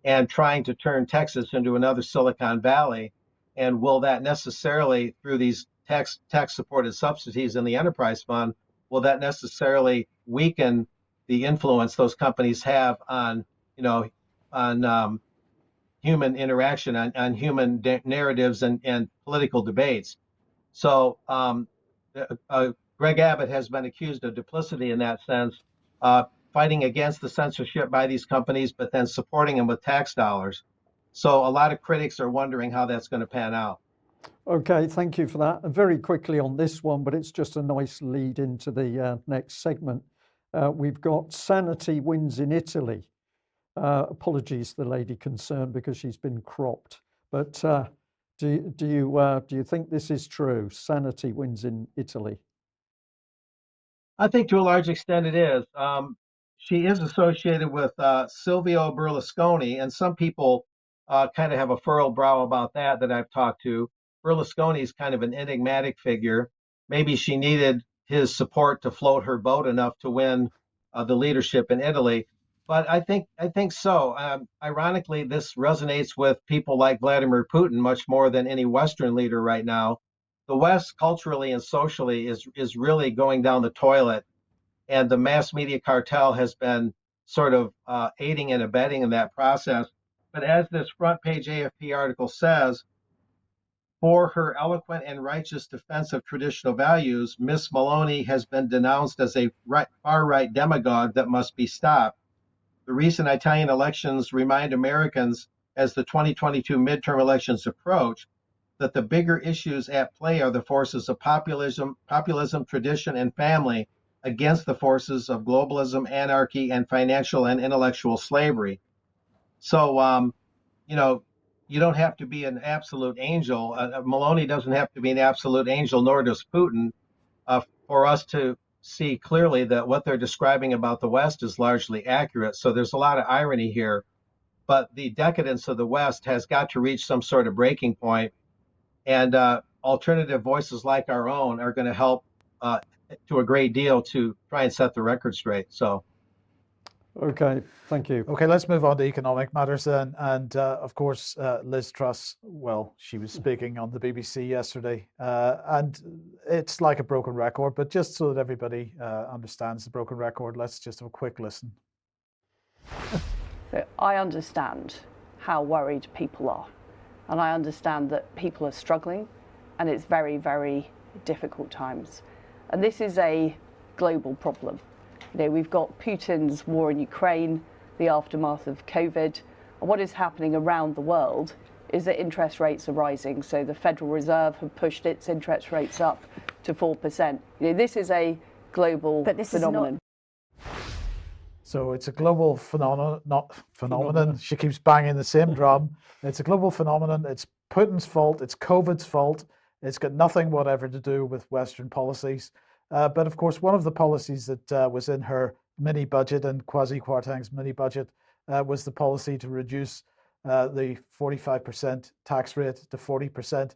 and trying to turn Texas into another Silicon Valley. And will that necessarily, through these tax-supported subsidies in the Enterprise Fund, will that necessarily weaken the influence those companies have on human interaction, on human narratives and political debates? So Greg Abbott has been accused of duplicity in that sense, fighting against the censorship by these companies, but then supporting them with tax dollars. So a lot of critics are wondering how that's going to pan out. Okay, thank you for that. And very quickly on this one, but it's just a nice lead into the next segment. We've got sanity wins in Italy. Apologies to the lady concerned because she's been cropped. But do you think this is true? Sanity wins in Italy. I think to a large extent it is. She is associated with Silvio Berlusconi, and some people kind of have a furrowed brow about that I've talked to. Berlusconi is kind of an enigmatic figure. Maybe she needed his support to float her boat enough to win the leadership in Italy. But I think so. Ironically, this resonates with people like Vladimir Putin much more than any Western leader right now. The West, culturally and socially, is really going down the toilet, and the mass media cartel has been sort of aiding and abetting in that process. But as this front page AFP article says, for her eloquent and righteous defense of traditional values, Miss Maloney has been denounced as a far-right demagogue that must be stopped. The recent Italian elections remind Americans, as the 2022 midterm elections approach, that the bigger issues at play are the forces of populism, tradition, and family against the forces of globalism, anarchy, and financial and intellectual slavery. So, you don't have to be an absolute angel. Maloney doesn't have to be an absolute angel, nor does Putin, for us to see clearly that what they're describing about the West is largely accurate. So there's a lot of irony here. But the decadence of the West has got to reach some sort of breaking point. And alternative voices like our own are going to help to a great deal to try and set the record straight. So. Okay, thank you. Okay, let's move on to economic matters then. And of course, Liz Truss, well, she was speaking on the BBC yesterday, and it's like a broken record, but just so that everybody understands the broken record, let's just have a quick listen. So I understand how worried people are, and I understand that people are struggling, and it's very, very difficult times. And this is a global problem. We've got Putin's war in Ukraine, the aftermath of COVID, and what is happening around the world is that interest rates are rising. So the Federal Reserve have pushed its interest rates up to 4%. This is a global phenomenon. So it's a global phenomenon, not phenomenon. She keeps banging the same drum. It's a global phenomenon. It's Putin's fault. It's COVID's fault. It's got nothing whatever to do with Western policies. But of course, one of the policies that was in her mini budget and Kwasi Kwarteng's mini budget was the policy to reduce the 45% tax rate to 40%.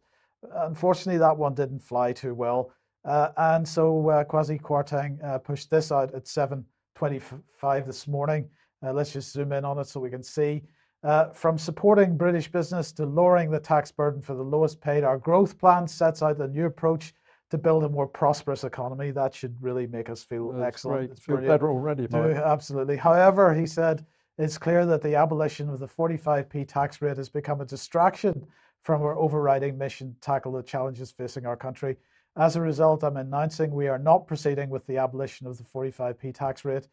Unfortunately, that one didn't fly too well. And so Kwasi Kwarteng pushed this out at 7:25 this morning. Let's just zoom in on it so we can see. From supporting British business to lowering the tax burden for the lowest paid, our growth plan sets out a new approach to build a more prosperous economy. That should really make us feel excellent. It's feel better already. Absolutely. However, he said, it's clear that the abolition of the 45p tax rate has become a distraction from our overriding mission to tackle the challenges facing our country. As a result, I'm announcing we are not proceeding with the abolition of the 45p tax rate.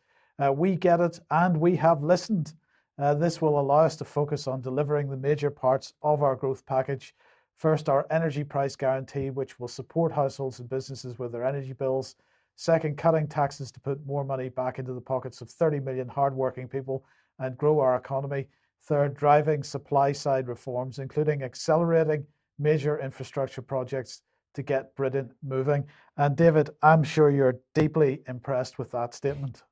We get it and we have listened. This will allow us to focus on delivering the major parts of our growth package. First, our energy price guarantee, which will support households and businesses with their energy bills. Second, cutting taxes to put more money back into the pockets of 30 million hardworking people and grow our economy. Third, driving supply-side reforms, including accelerating major infrastructure projects to get Britain moving. And David, I'm sure you're deeply impressed with that statement.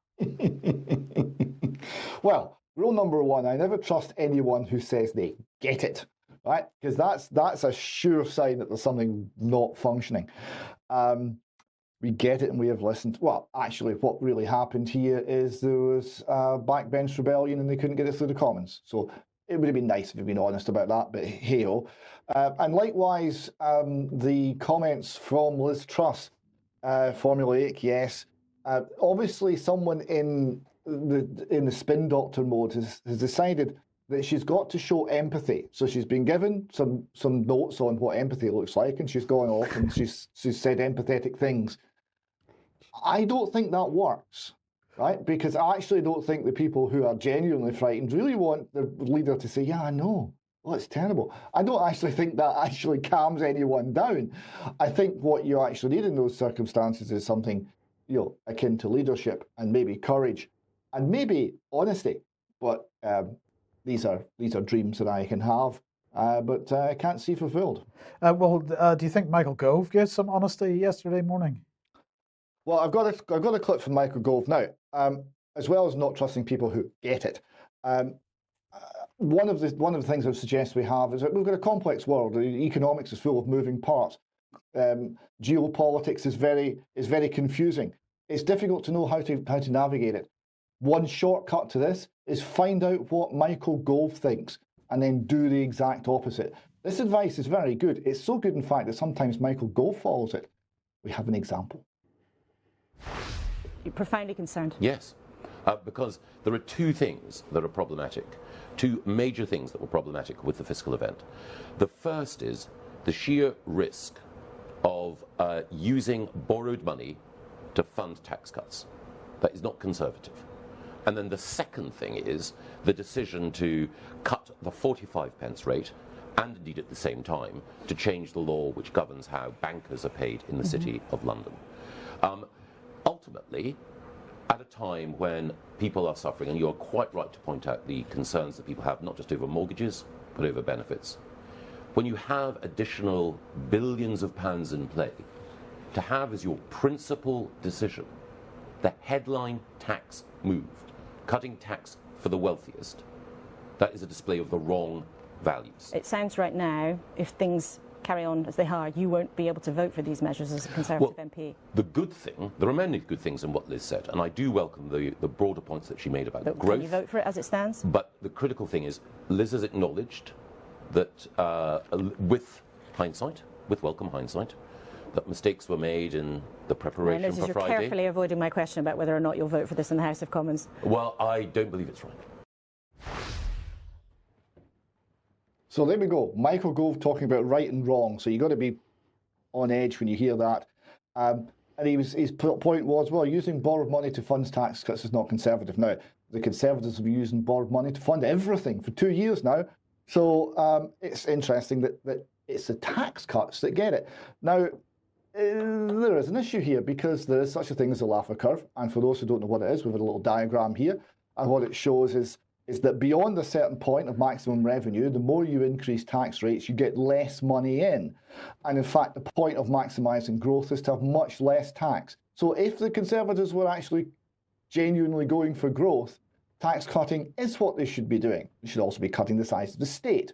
Well, rule number one, I never trust anyone who says they get it. Right, because that's a sure sign that there's something not functioning. We get it and we have listened. Well, actually, what really happened here is there was backbench rebellion and they couldn't get it through the Commons. So it would have been nice if we'd been honest about that, but hey-oh. And likewise, the comments from Liz Truss, formulaic, yes. Obviously, someone in the spin doctor mode has decided that she's got to show empathy. So she's been given some notes on what empathy looks like, and she's gone off and she's said empathetic things. I don't think that works, right? Because I actually don't think the people who are genuinely frightened really want the leader to say, yeah, I know. Well, it's terrible. I don't actually think that actually calms anyone down. I think what you actually need in those circumstances is something, akin to leadership and maybe courage and maybe honesty. But these are dreams that I can have, but I can't see fulfilled. Do you think Michael Gove gave some honesty yesterday morning? Well, I've got a clip from Michael Gove now, as well as not trusting people who get it. One of the things I would suggest we have is that we've got a complex world. Economics is full of moving parts. geopolitics is very confusing. It's difficult to know how to navigate it. One shortcut to this is find out what Michael Gove thinks and then do the exact opposite. This advice is very good. It's so good, in fact, that sometimes Michael Gove follows it. We have an example. You're profoundly concerned. Yes, because there are two things that are problematic, two major things that were problematic with the fiscal event. The first is the sheer risk of using borrowed money to fund tax cuts. That is not conservative. And then the second thing is the decision to cut the 45p rate and indeed at the same time to change the law which governs how bankers are paid in the City of London. Ultimately, at a time when people are suffering, and you're quite right to point out the concerns that people have not just over mortgages but over benefits, when you have additional billions of pounds in play, to have as your principal decision the headline tax move, cutting tax for the wealthiest, that is a display of the wrong values. It sounds right now, if things carry on as they are, you won't be able to vote for these measures as a Conservative MP. The good thing, there are many good things in what Liz said, and I do welcome the broader points that she made about growth. Can you vote for it as it stands? But the critical thing is, Liz has acknowledged that with hindsight, with welcome hindsight, that mistakes were made in the preparation for you're Friday. Carefully avoiding my question about whether or not you'll vote for this in the House of Commons. Well, I don't believe it's right. So there we go. Michael Gove talking about right and wrong. So you've got to be on edge when you hear that. And his point was, well, using borrowed money to fund tax cuts is not conservative. Now, the Conservatives have been using borrowed money to fund everything for 2 years now. So it's interesting that it's the tax cuts that get it. Now, there is an issue here because there is such a thing as a Laffer curve. And for those who don't know what it is, we've got a little diagram here. And what it shows is that beyond a certain point of maximum revenue, the more you increase tax rates, you get less money in. And in fact, the point of maximising growth is to have much less tax. So if the Conservatives were actually genuinely going for growth, tax cutting is what they should be doing. They should also be cutting the size of the state,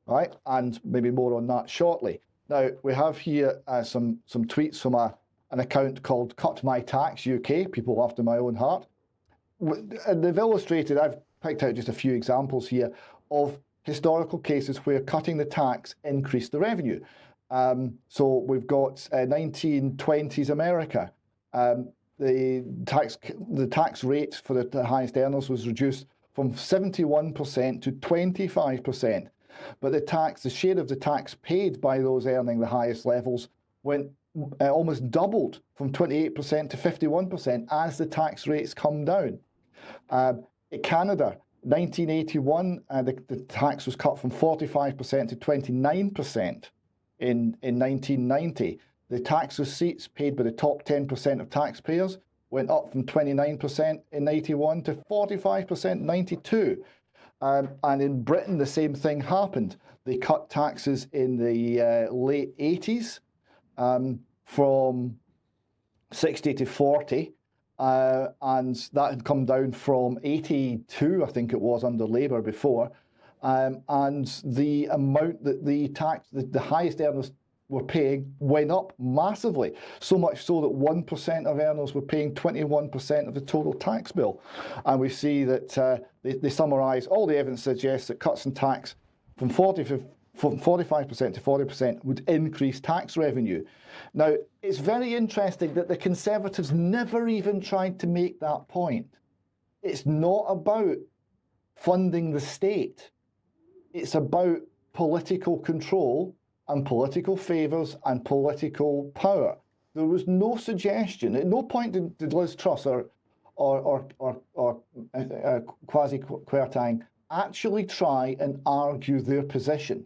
right? And maybe more on that shortly. Now, we have here some tweets from an account called Cut My Tax UK, people after my own heart. And they've illustrated, I've picked out just a few examples here of historical cases where cutting the tax increased the revenue. So we've got 1920s America. The tax rate for the highest earners was reduced from 71% to 25%. But the share of the tax paid by those earning the highest levels went almost doubled from 28% to 51% as the tax rates come down. In Canada, 1981, the tax was cut from 45% to 29% in 1990. The tax receipts paid by the top 10% of taxpayers went up from 29% in 81 to 45% in 92. And in Britain, the same thing happened. They cut taxes in the late 80s from 60 to 40. And that had come down from 82, I think it was, under Labour before. And the amount that the highest earners were paying went up massively, so much so that 1% of earners were paying 21% of the total tax bill. And we see that they summarise, all the evidence suggests that cuts in tax from 45% to 40% would increase tax revenue. Now, it's very interesting that the Conservatives never even tried to make that point. It's not about funding the state. It's about political control and political favours and political power. There was no suggestion, at no point did Liz Truss or Kwasi Kwarteng actually try and argue their position.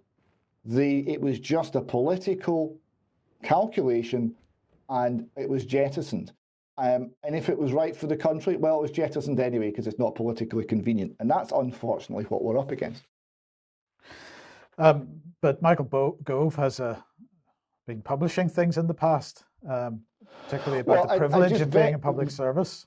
It was just a political calculation and it was jettisoned. And if it was right for the country, well, it was jettisoned anyway because it's not politically convenient. And that's unfortunately what we're up against. But Michael Gove has been publishing things in the past, particularly about the privilege of being in public service.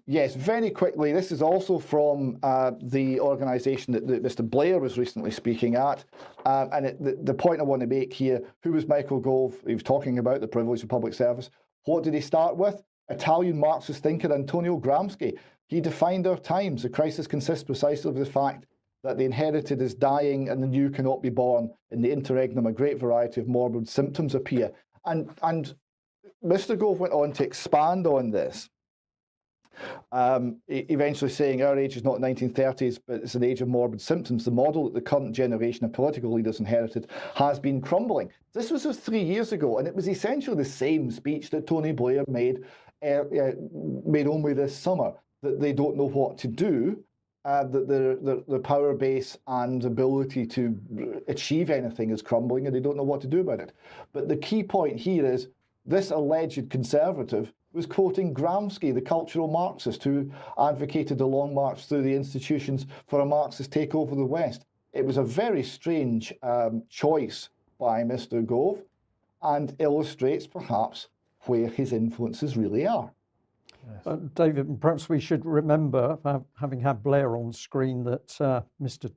Yes, very quickly. This is also from the organisation that Mr. Blair was recently speaking at. The point I want to make here, who was Michael Gove? He was talking about the privilege of public service. What did he start with? Italian Marxist thinker Antonio Gramsci. He defined our times. The crisis consists precisely of the fact that the inherited is dying and the new cannot be born. In the interregnum, a great variety of morbid symptoms appear. And Mr. Gove went on to expand on this, eventually saying our age is not 1930s, but it's an age of morbid symptoms. The model that the current generation of political leaders inherited has been crumbling. This was 3 years ago, and it was essentially the same speech that Tony Blair made only this summer, that they don't know what to do, that their power base and ability to achieve anything is crumbling, and they don't know what to do about it. But the key point here is this alleged conservative was quoting Gramsci, the cultural Marxist, who advocated a long march through the institutions for a Marxist takeover of the West. It was a very strange choice by Mr. Gove, and illustrates perhaps where his influences really are. Yes. David, perhaps we should remember, having had Blair on screen, that Mr.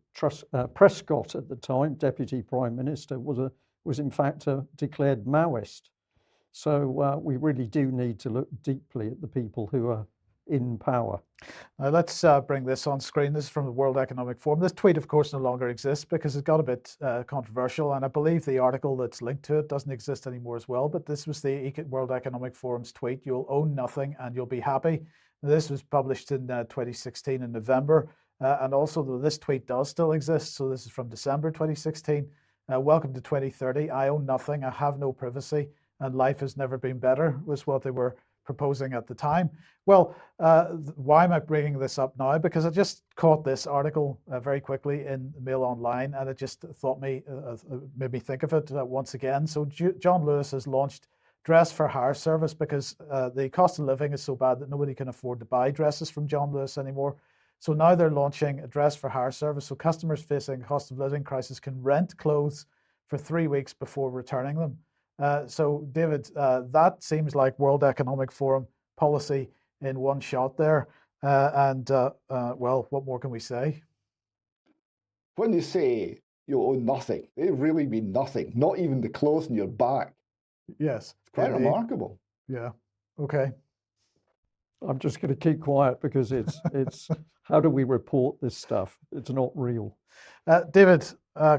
Prescott at the time, Deputy Prime Minister, was in fact a declared Maoist. So we really do need to look deeply at the people who are in power. Now let's bring this on screen. This is from the World Economic Forum. This tweet, of course, no longer exists because it got a bit controversial, and I believe the article that's linked to it doesn't exist anymore as well. But this was the World Economic Forum's tweet: "You'll own nothing and you'll be happy." Now, this was published in 2016 in November, and also this tweet does still exist. So this is from December 2016. "Welcome to 2030. I own nothing. I have no privacy, and life has never been better," was what they were proposing at the time. Well, why am I bringing this up now? Because I just caught this article very quickly in Mail Online, and it just made me think of it once again. So John Lewis has launched dress for hire service because the cost of living is so bad that nobody can afford to buy dresses from John Lewis anymore. So now they're launching a dress for hire service. So customers facing a cost of living crisis can rent clothes for 3 weeks before returning them. So, David, that seems like World Economic Forum policy in one shot there. Well, what more can we say? When you say you own nothing, they really mean nothing, not even the clothes on your back. Yes. It's quite remarkable. Yeah. Okay. I'm just going to keep quiet because it's how do we report this stuff? It's not real. David,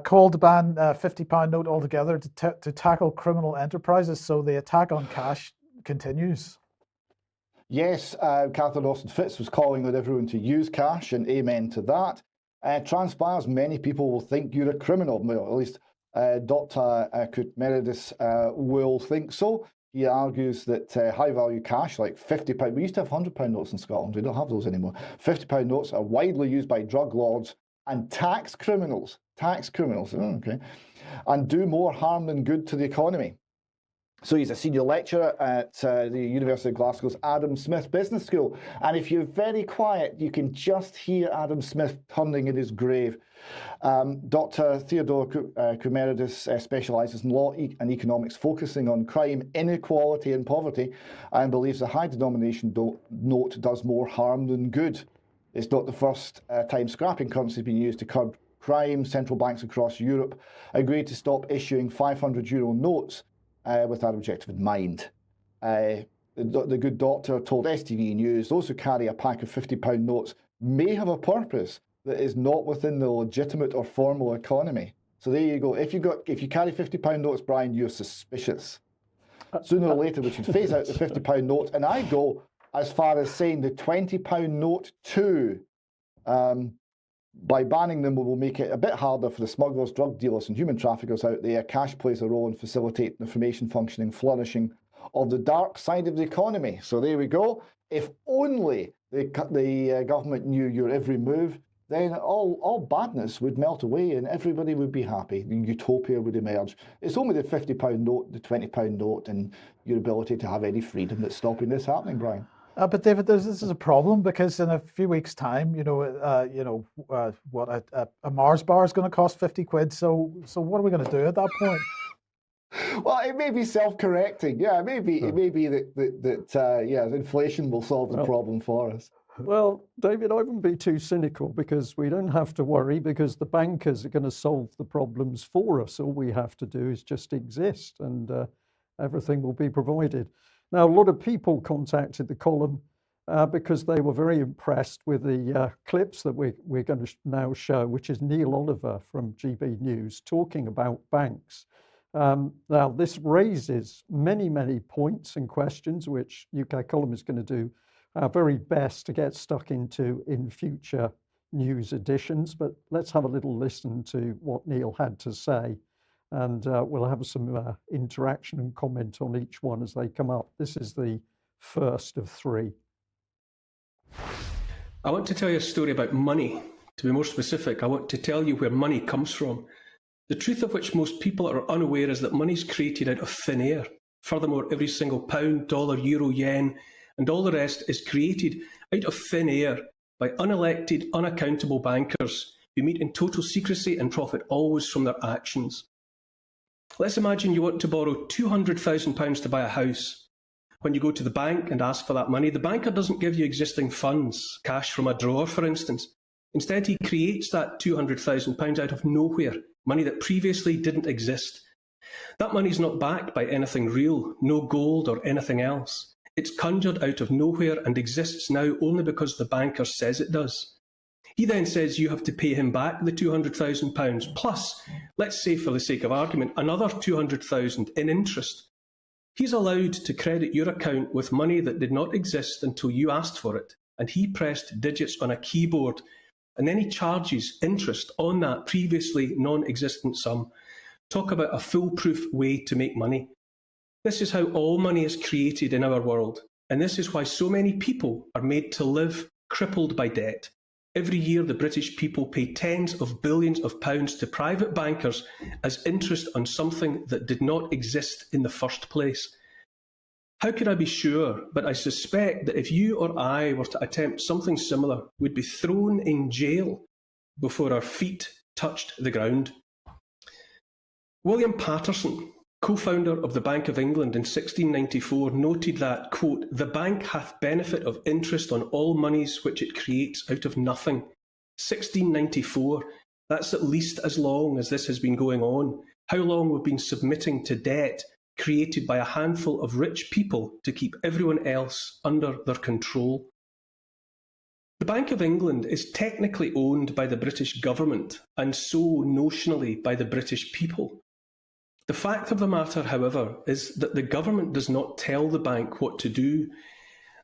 called to ban £50 note altogether to tackle criminal enterprises. So the attack on cash continues. Yes, Catherine Austin-Fitz was calling on everyone to use cash, and amen to that. Transpires many people will think you're a criminal. Well, at least Dr. Meredith will think so. He argues that high-value cash, like £50, we used to have £100 notes in Scotland, we don't have those anymore. £50 notes are widely used by drug lords and tax criminals, and do more harm than good to the economy. So he's a senior lecturer at the University of Glasgow's Adam Smith Business School. And if you're very quiet, you can just hear Adam Smith turning in his grave. Dr. Theodore Koumerides specialises in law and economics, focusing on crime, inequality and poverty, and believes the high denomination note does more harm than good. It's not the first time scrapping currency has been used to curb crime. Central banks across Europe agreed to stop issuing €500 notes with that objective in mind. The good doctor told STV News those who carry a pack of £50 notes may have a purpose that is not within the legitimate or formal economy. So there you go. If you carry £50 notes, Brian, you're suspicious. Sooner or later, we should phase out the £50 note, and I go as far as saying the £20 note too. By banning them, we will make it a bit harder for the smugglers, drug dealers and human traffickers out there. Cash plays a role in facilitating the information functioning, flourishing of the dark side of the economy. So there we go. If only the government knew your every move, then all badness would melt away and everybody would be happy. Utopia would emerge. It's only the £50 note, the £20 note, and your ability to have any freedom that's stopping this happening, Brian. But David, this is a problem because in a few weeks' time, what a Mars bar is going to cost £50. So what are we going to do at that point? Well, it may be self-correcting. Yeah, it may be that inflation will solve the problem for us. Well, David, I wouldn't be too cynical because we don't have to worry because the bankers are going to solve the problems for us. All we have to do is just exist and everything will be provided. Now, a lot of people contacted the column because they were very impressed with the clips that we're going to now show, which is Neil Oliver from GB News talking about banks. Now, this raises many, many points and questions, which UK Column is going to do our very best to get stuck into in future news editions. But let's have a little listen to what Neil had to say, and we'll have some interaction and comment on each one as they come up. This is the first of three. I want to tell you a story about money. To be more specific, I want to tell you where money comes from. The truth of which most people are unaware is that money is created out of thin air. Furthermore, every single pound, dollar, euro, yen, and all the rest is created out of thin air by unelected, unaccountable bankers who meet in total secrecy and profit always from their actions. Let's imagine you want to borrow £200,000 to buy a house. When you go to the bank and ask for that money, the banker doesn't give you existing funds, cash from a drawer, for instance. Instead, he creates that £200,000 out of nowhere, money that previously didn't exist. That money is not backed by anything real, no gold or anything else. It's conjured out of nowhere and exists now only because the banker says it does. He then says you have to pay him back the £200,000 plus, let's say for the sake of argument, another £200,000 in interest. He's allowed to credit your account with money that did not exist until you asked for it, and he pressed digits on a keyboard, and then he charges interest on that previously non-existent sum. Talk about a foolproof way to make money. This is how all money is created in our world, and this is why so many people are made to live crippled by debt. Every year, the British people pay tens of billions of pounds to private bankers as interest on something that did not exist in the first place. How can I be sure? But I suspect that if you or I were to attempt something similar, we'd be thrown in jail before our feet touched the ground. William Patterson, co-founder of the Bank of England in 1694, noted that, quote, "The bank hath benefit of interest on all monies which it creates out of nothing." 1694, that's at least as long as this has been going on. How long we've been submitting to debt created by a handful of rich people to keep everyone else under their control. The Bank of England is technically owned by the British government and so notionally by the British people. The fact of the matter, however, is that the government does not tell the bank what to do.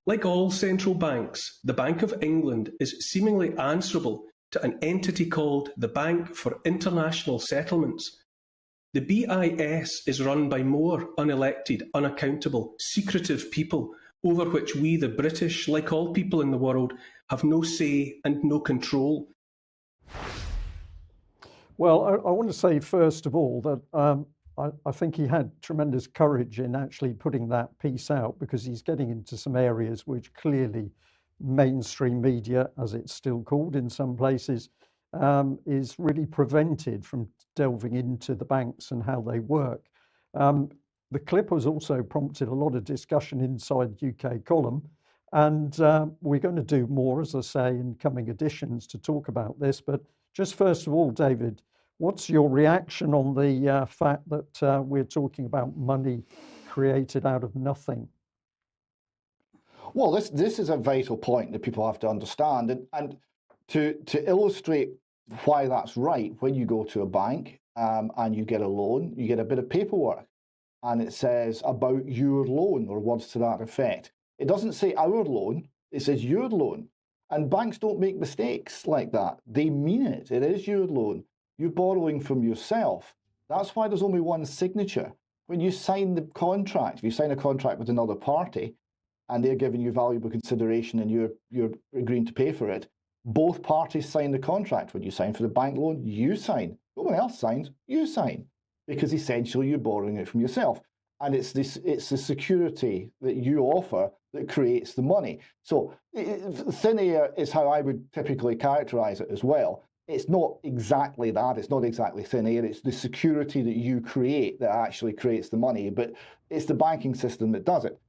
Like all central banks, the Bank of England is seemingly answerable to an entity called the Bank for International Settlements. The B.I.S. is run by more unelected, unaccountable, secretive people over which we, the British, like all people in the world, have no say and no control. Well, I want to say, first of all, that I think he had tremendous courage in actually putting that piece out, because he's getting into some areas which clearly mainstream media, as it's still called in some places, is really prevented from delving into the banks and how they work. The clip has also prompted a lot of discussion inside UK Column, and we're going to do more, as I say, in coming editions to talk about this. But just first of all, David, what's your reaction on the fact that we're talking about money created out of nothing? Well, this is a vital point that people have to understand. And to illustrate why that's right, when you go to a bank and you get a loan, you get a bit of paperwork and it says about your loan or words to that effect. It doesn't say our loan, it says your loan. And banks don't make mistakes like that. They mean it. It is your loan. You're borrowing from yourself. That's why there's only one signature. When you sign the contract, if you sign a contract with another party and they're giving you valuable consideration and you're agreeing to pay for it, both parties sign the contract. When you sign for the bank loan, you sign. No one else signs, you sign. Because essentially you're borrowing it from yourself. And it's the security that you offer that creates the money. So thin air is how I would typically characterize it as well. it's not exactly that. It's not exactly thin air. It's the security that you create that actually creates the money, but it's the banking system that does it.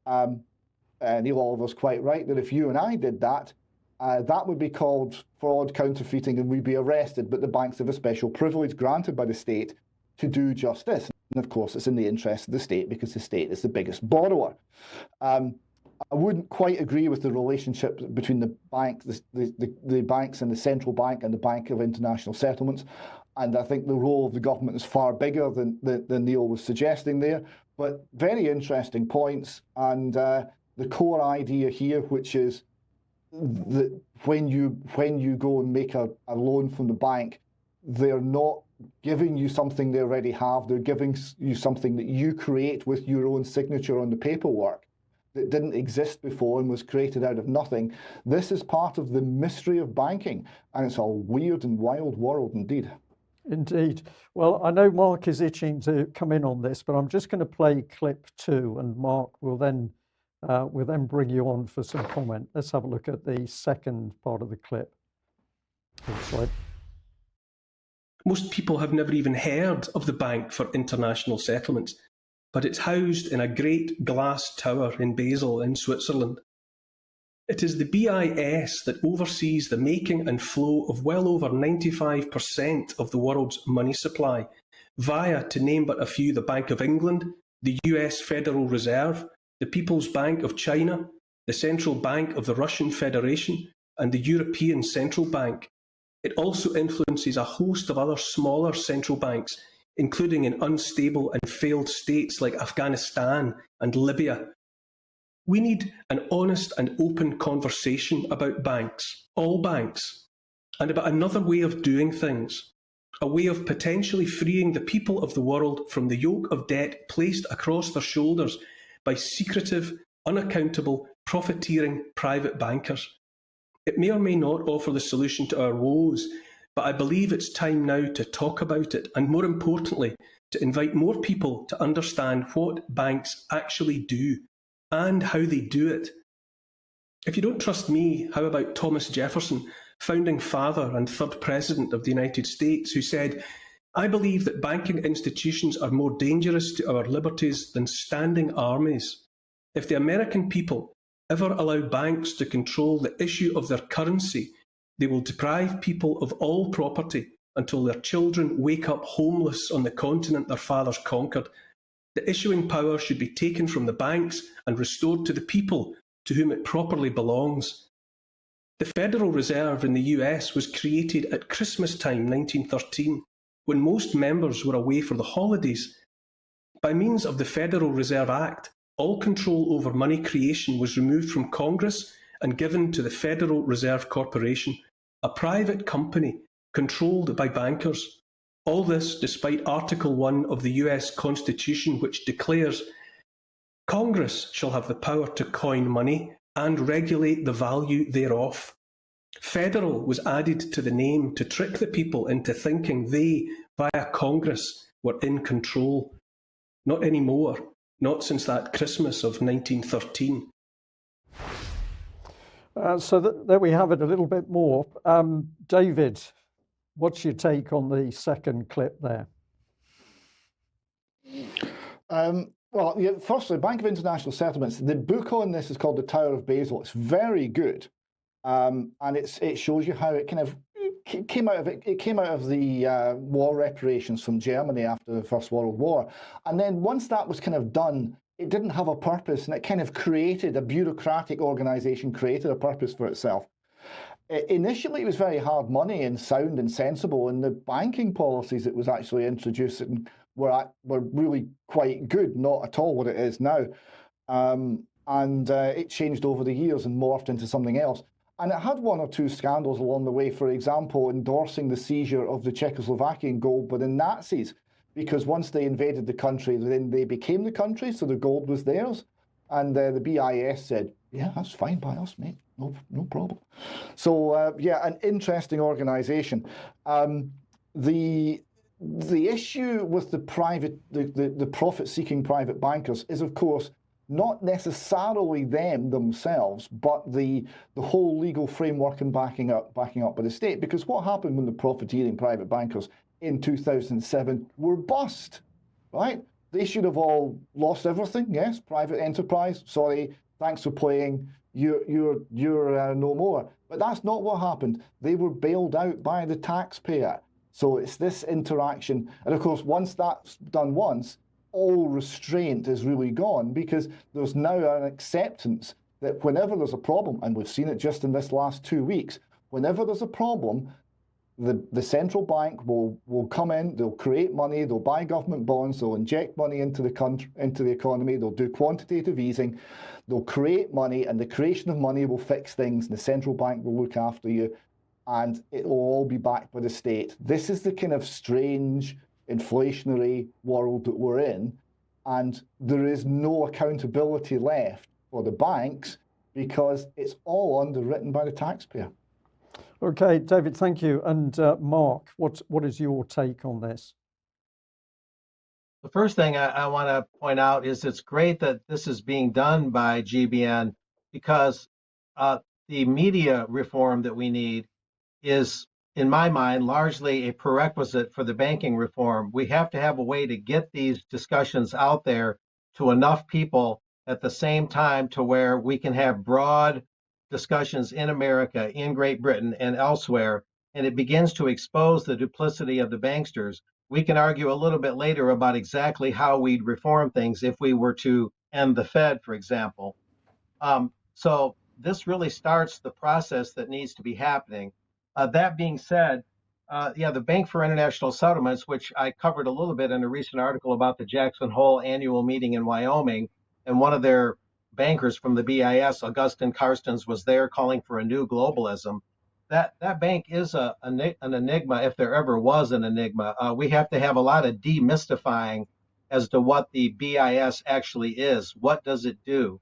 Neil Oliver's quite right that if you and I did that, that would be called fraud, counterfeiting, and we'd be arrested, but the banks have a special privilege granted by the state to do just this. And of course, it's in the interest of the state because the state is the biggest borrower. I wouldn't quite agree with the relationship between the banks and the central bank and the Bank of International Settlements. And I think the role of the government is far bigger than Neil was suggesting there. But very interesting points. And the core idea here, which is that when you go and make a loan from the bank, they're not giving you something they already have. They're giving you something that you create with your own signature on the paperwork that didn't exist before and was created out of nothing. This is part of the mystery of banking, and it's a weird and wild world indeed. Indeed. Well, I know Mark is itching to come in on this, but I'm just going to play clip 2, and Mark will then bring you on for some comment. Let's have a look at the second part of the clip. Sorry. Most people have never even heard of the Bank for International Settlements, but it's housed in a great glass tower in Basel in Switzerland. It is the B.I.S. that oversees the making and flow of well over 95% of the world's money supply, via, to name but a few, the Bank of England, the US Federal Reserve, the People's Bank of China, the Central Bank of the Russian Federation, and the European Central Bank. It also influences a host of other smaller central banks, including in unstable and failed states like Afghanistan and Libya. We need an honest and open conversation about banks, all banks, and about another way of doing things, a way of potentially freeing the people of the world from the yoke of debt placed across their shoulders by secretive, unaccountable, profiteering private bankers. It may or may not offer the solution to our woes, but I believe it's time now to talk about it, and more importantly, to invite more people to understand what banks actually do and how they do it. If you don't trust me, how about Thomas Jefferson, founding father and third president of the United States, who said, "I believe that banking institutions are more dangerous to our liberties than standing armies. If the American people ever allow banks to control the issue of their currency, they will deprive people of all property until their children wake up homeless on the continent their fathers conquered. The issuing power should be taken from the banks and restored to the people to whom it properly belongs." The Federal Reserve in the US was created at Christmas time 1913, when most members were away for the holidays. By means of the Federal Reserve Act, all control over money creation was removed from Congress and given to the Federal Reserve Corporation, a private company controlled by bankers. All this despite Article 1 of the US Constitution, which declares, "Congress shall have the power to coin money and regulate the value thereof." Federal was added to the name to trick the people into thinking they, via Congress, were in control. Not anymore, not since that Christmas of 1913. So there we have it a little bit more. David, what's your take on the second clip there? Well, yeah, firstly, Bank of International Settlements, the book on this is called The Tower of Basel. It's very good. And it shows you how it kind of came out of the war reparations from Germany after the First World War. And then once that was kind of done, it didn't have a purpose, and it kind of created a bureaucratic organization, created a purpose for itself. Initially, it was very hard money and sound and sensible, and the banking policies it was actually introducing were really quite good, not at all what it is now. And it changed over the years and morphed into something else. And it had one or two scandals along the way, for example, endorsing the seizure of the Czechoslovakian gold by the Nazis, because once they invaded the country, then they became the country, so the gold was theirs. And the B.I.S. said, "Yeah, that's fine by us, mate. No problem." So, yeah, an interesting organisation. The issue with the profit-seeking private bankers is, of course, not necessarily them themselves, but the whole legal framework and backing up by the state. Because what happened when the profiteering private bankers in 2007 were bust, right? They should have all lost everything. Yes, private enterprise. Sorry, thanks for playing. You're no more. But that's not what happened. They were bailed out by the taxpayer. So it's this interaction, and of course, once that's done all restraint is really gone, because there's now an acceptance that whenever there's a problem, and we've seen it just in this last 2 weeks, whenever there's a problem, the central bank will come in, they'll create money, they'll buy government bonds, they'll inject money into the country, into the economy, they'll do quantitative easing, they'll create money, and the creation of money will fix things, and the central bank will look after you, and it will all be backed by the state. This is the kind of strange inflationary world that we're in, and there is no accountability left for the banks because it's all underwritten by the taxpayer. Okay, David, thank you. And Mark, what is your take on this? The first thing I want to point out is it's great that this is being done by GBN, because the media reform that we need is, in my mind, largely a prerequisite for the banking reform. We have to have a way to get these discussions out there to enough people at the same time to where we can have broad discussions in America, in Great Britain, and elsewhere, and it begins to expose the duplicity of the banksters. We can argue a little bit later about exactly how we'd reform things if we were to end the Fed, for example. So this really starts the process that needs to be happening. That being said, the Bank for International Settlements, which I covered a little bit in a recent article about the Jackson Hole annual meeting in Wyoming, and one of their bankers from the B.I.S, Augustine Carstens, was there calling for a new globalism. That bank is an enigma, if there ever was an enigma. We have to have a lot of demystifying as to what the B.I.S actually is. What does it do?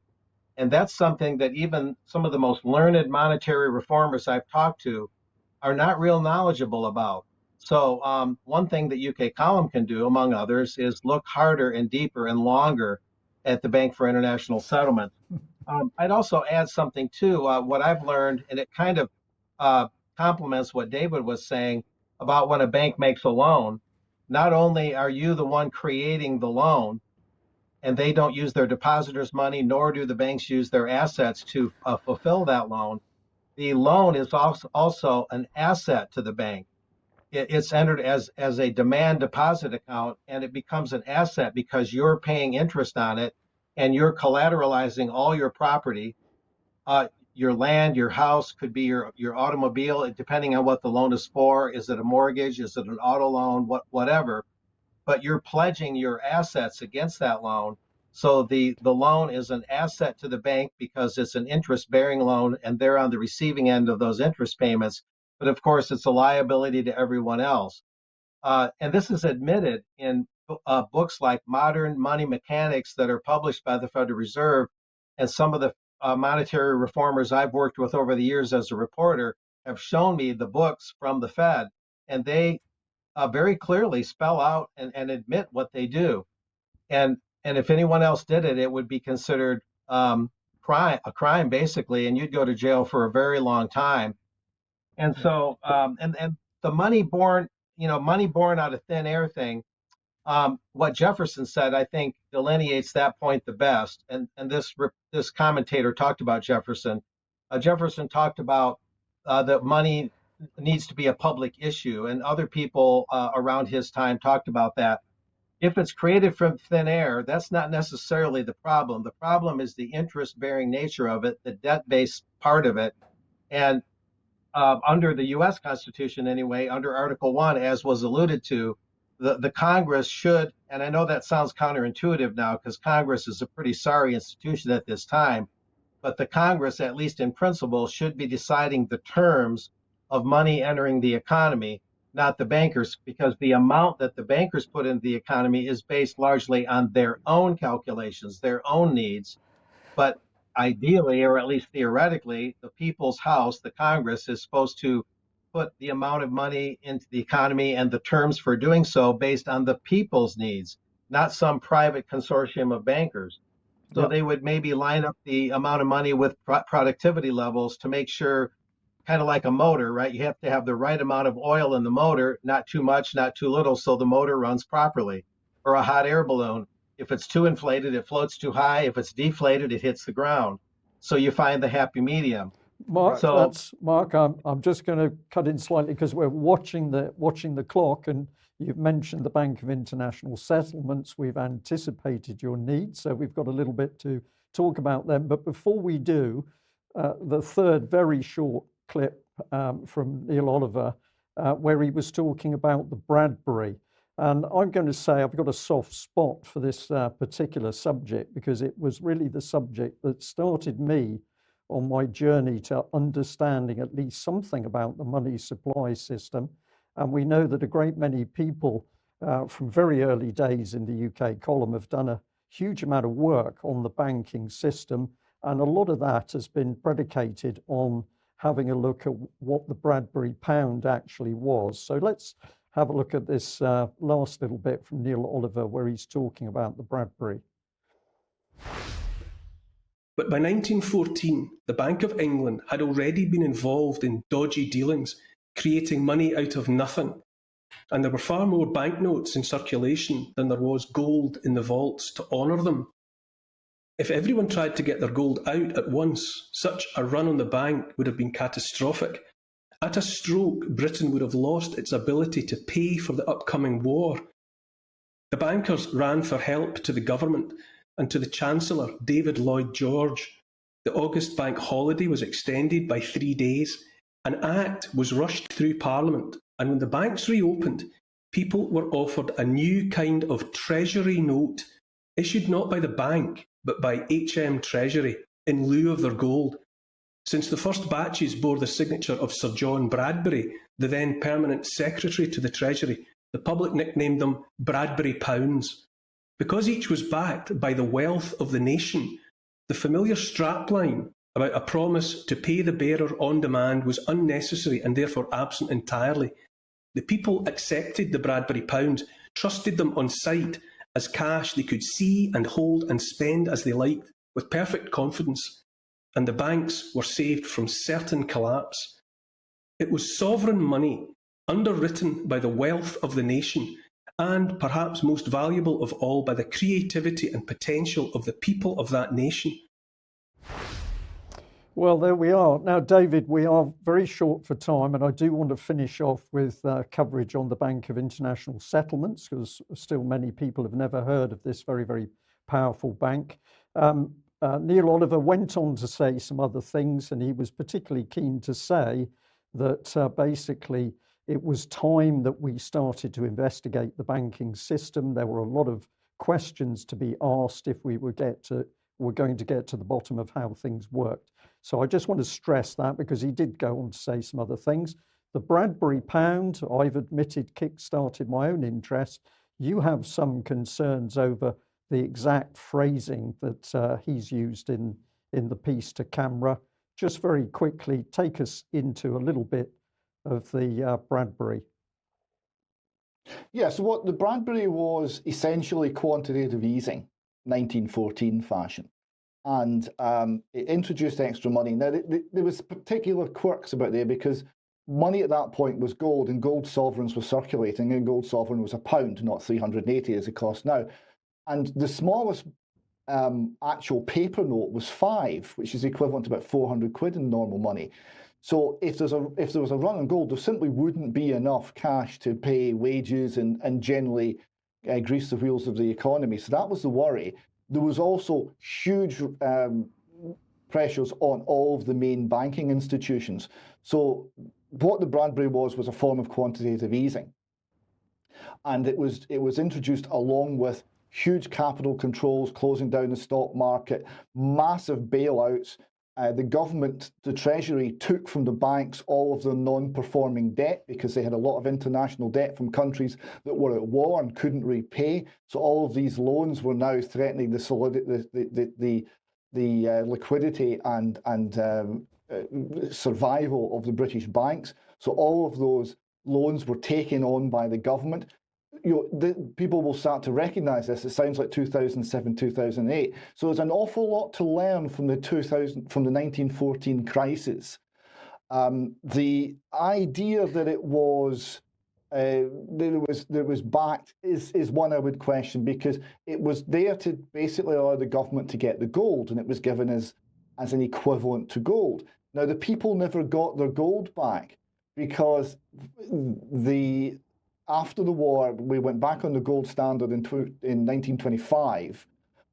And that's something that even some of the most learned monetary reformers I've talked to are not real knowledgeable about. So one thing that UK Column can do, among others, is look harder and deeper and longer at the Bank for International Settlements. I'd also add something too, what I've learned, and it kind of complements what David was saying about when a bank makes a loan. Not only are you the one creating the loan, and they don't use their depositors' money, nor do the banks use their assets to fulfill that loan. The loan is also an asset to the bank. It's entered as a demand deposit account, and it becomes an asset because you're paying interest on it, and you're collateralizing all your property, your land, your house, could be your automobile, depending on what the loan is for. Is it a mortgage? Is it an auto loan? Whatever. But you're pledging your assets against that loan. So the loan is an asset to the bank because it's an interest-bearing loan, and they're on the receiving end of those interest payments. But of course, it's a liability to everyone else. And this is admitted in books like Modern Money Mechanics that are published by the Federal Reserve. And some of the monetary reformers I've worked with over the years as a reporter have shown me the books from the Fed, and they very clearly spell out and admit what they do. And if anyone else did it, it would be considered a crime, basically, and you'd go to jail for a very long time. And so, and the money born out of thin air thing, what Jefferson said, I think, delineates that point the best. And this commentator talked about Jefferson. Jefferson talked about that money needs to be a public issue, and other people around his time talked about that. If it's created from thin air, that's not necessarily the problem. The problem is the interest-bearing nature of it, the debt-based part of it. And under the U.S. Constitution, anyway, under Article 1, as was alluded to, the Congress should, and I know that sounds counterintuitive now because Congress is a pretty sorry institution at this time, but the Congress, at least in principle, should be deciding the terms of money entering the economy, not the bankers, because the amount that the bankers put into the economy is based largely on their own calculations, their own needs. But ideally, or at least theoretically, the people's house, the Congress, is supposed to put the amount of money into the economy and the terms for doing so based on the people's needs, not some private consortium of bankers. So Yep. they would maybe line up the amount of money with productivity levels to make sure, kind of like a motor, right? You have to have the right amount of oil in the motor, not too much, not too little, so the motor runs properly. Or a hot air balloon. If it's too inflated, it floats too high. If it's deflated, it hits the ground. So you find the happy medium. Mark, So Mark. I'm just going to cut in slightly because we're watching the clock, and you've mentioned the Bank of International Settlements. We've anticipated your needs, so we've got a little bit to talk about them. But before we do, the third very short clip from Neil Oliver, where he was talking about the Bradbury. And I'm going to say I've got a soft spot for this particular subject because it was really the subject that started me on my journey to understanding at least something about the money supply system. And we know that a great many people from very early days in the UK column have done a huge amount of work on the banking system. And a lot of that has been predicated on having a look at what the Bradbury pound actually was. So let's have a look at this last little bit from Neil Oliver, where he's talking about the Bradbury. But by 1914, the Bank of England had already been involved in dodgy dealings, creating money out of nothing. And there were far more banknotes in circulation than there was gold in the vaults to honour them. If everyone tried to get their gold out at once, such a run on the bank would have been catastrophic. At a stroke, Britain would have lost its ability to pay for the upcoming war. The bankers ran for help to the government and to the Chancellor, David Lloyd George. The August bank holiday was extended by 3 days. An act was rushed through Parliament, and when the banks reopened, people were offered a new kind of treasury note, issued not by the bank, but by HM Treasury, in lieu of their gold. Since the first batches bore the signature of Sir John Bradbury, the then permanent secretary to the Treasury, the public nicknamed them Bradbury Pounds. Because each was backed by the wealth of the nation, the familiar strapline about a promise to pay the bearer on demand was unnecessary and therefore absent entirely. The people accepted the Bradbury Pounds, trusted them on sight as cash they could see and hold and spend as they liked with perfect confidence, and the banks were saved from certain collapse. It was sovereign money, underwritten by the wealth of the nation, and perhaps most valuable of all, by the creativity and potential of the people of that nation. Well, there we are. Now, David, we are very short for time, and I do want to finish off with coverage on the Bank of International Settlements, because still many people have never heard of this very, very powerful bank. Neil Oliver went on to say some other things, and he was particularly keen to say that basically it was time that we started to investigate the banking system. There were a lot of questions to be asked if we were going to get to the bottom of how things worked. So I just want to stress that, because he did go on to say some other things. The Bradbury pound, I've admitted, kick-started my own interest. You have some concerns over the exact phrasing that he's used in the piece to camera. Just very quickly, take us into a little bit of the Bradbury. Yeah, so what the Bradbury was essentially quantitative easing, 1914 fashion. And it introduced extra money. Now, there was particular quirks about there, because money at that point was gold, and gold sovereigns were circulating, and gold sovereign was £1, not 380 as it costs now. And the smallest actual paper note was 5, which is equivalent to about 400 quid in normal money. So if there was a run on gold, there simply wouldn't be enough cash to pay wages and generally grease the wheels of the economy. So that was the worry. There was also huge pressures on all of the main banking institutions. So what the Bradbury was a form of quantitative easing. And it was introduced along with huge capital controls, closing down the stock market, massive bailouts. The government, the Treasury, took from the banks all of their non-performing debt, because they had a lot of international debt from countries that were at war and couldn't repay. So all of these loans were now threatening the liquidity and survival of the British banks. So all of those loans were taken on by the government. people will start to recognise this. It sounds like 2007, 2008. So there's an awful lot to learn from the 1914 crisis. The idea that it was backed is one I would question, because it was there to basically allow the government to get the gold, and it was given as an equivalent to gold. Now, the people never got their gold back, because after the war, we went back on the gold standard in 1925,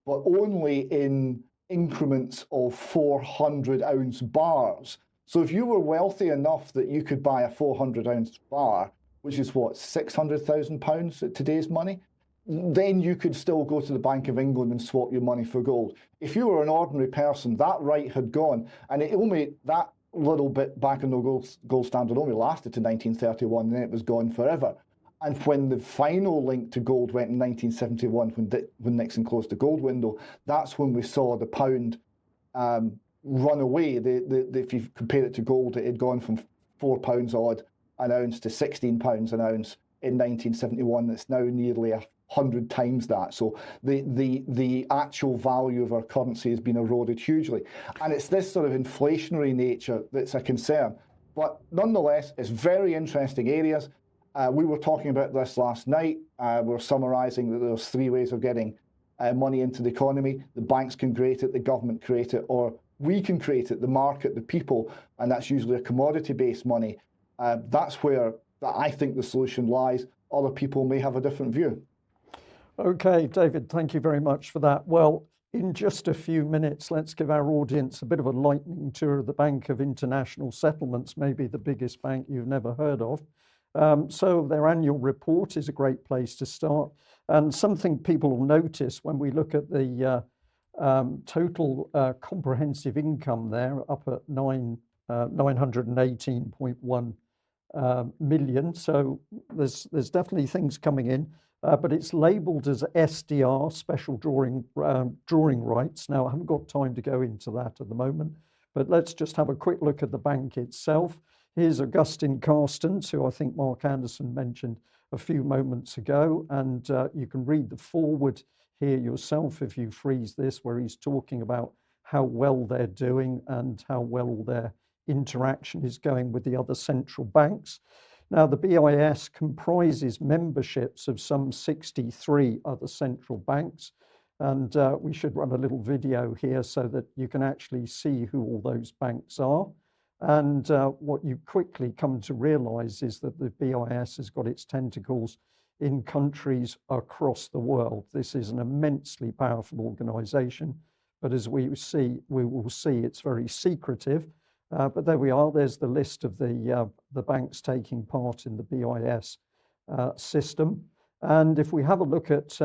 but only in increments of 400-ounce bars. So if you were wealthy enough that you could buy a 400-ounce bar, which is what, £600,000 at today's money, then you could still go to the Bank of England and swap your money for gold. If you were an ordinary person, that right had gone, and that little bit back in the gold standard only lasted to 1931, and then it was gone forever. And when the final link to gold went in 1971, when Nixon closed the gold window, that's when we saw the pound run away. If you compare it to gold, it had gone from £4 odd an ounce to £16 an ounce in 1971. It's now nearly 100 times that. So the actual value of our currency has been eroded hugely. And it's this sort of inflationary nature that's a concern. But nonetheless, it's very interesting areas. We were talking about this last night. We're summarising that there's three ways of getting money into the economy. The banks can create it, the government create it, or we can create it, the market, the people, and that's usually a commodity-based money. That's where I think the solution lies. Other people may have a different view. Okay, David, thank you very much for that. Well, in just a few minutes, let's give our audience a bit of a lightning tour of the Bank of International Settlements, maybe the biggest bank you've never heard of. So their annual report is a great place to start. And something people will notice when we look at the total comprehensive income there, up at 918.1 million. So there's definitely things coming in, but it's labelled as SDR, special drawing rights. Now, I haven't got time to go into that at the moment, but let's just have a quick look at the bank itself. Here's Augustine Carstens, who I think Mark Anderson mentioned a few moments ago, and you can read the foreword here yourself if you freeze this, where he's talking about how well they're doing and how well their interaction is going with the other central banks. Now, the B.I.S. comprises memberships of some 63 other central banks, and we should run a little video here so that you can actually see who all those banks are. And what you quickly come to realise is that the B.I.S. has got its tentacles in countries across the world. This is an immensely powerful organisation, but as we will see, it's very secretive. But there we are. There's the list of the banks taking part in the B.I.S. System. And if we have a look at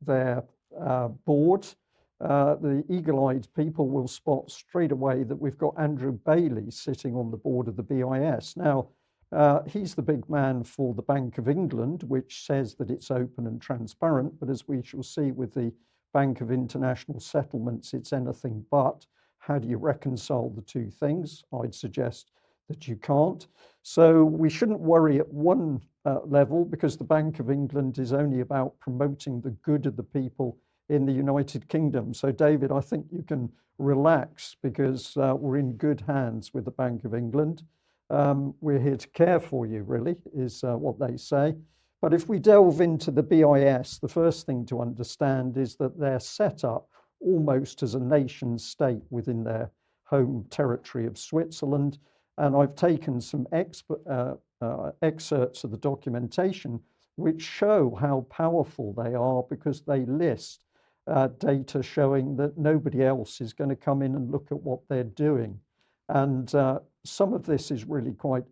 their board, the eagle-eyed people will spot straight away that we've got Andrew Bailey sitting on the board of the B.I.S. Now, he's the big man for the Bank of England, which says that it's open and transparent. But as we shall see with the Bank of International Settlements, it's anything but. How do you reconcile the two things? I'd suggest that you can't. So we shouldn't worry at one level, because the Bank of England is only about promoting the good of the people in the United Kingdom. So David, I think you can relax, because we're in good hands with the Bank of England. We're here to care for you, really, is what they say. But if we delve into the B.I.S., the first thing to understand is that they're set up almost as a nation state within their home territory of Switzerland. And I've taken some excerpts of the documentation which show how powerful they are, because they list data showing that nobody else is going to come in and look at what they're doing. And some of this is really quite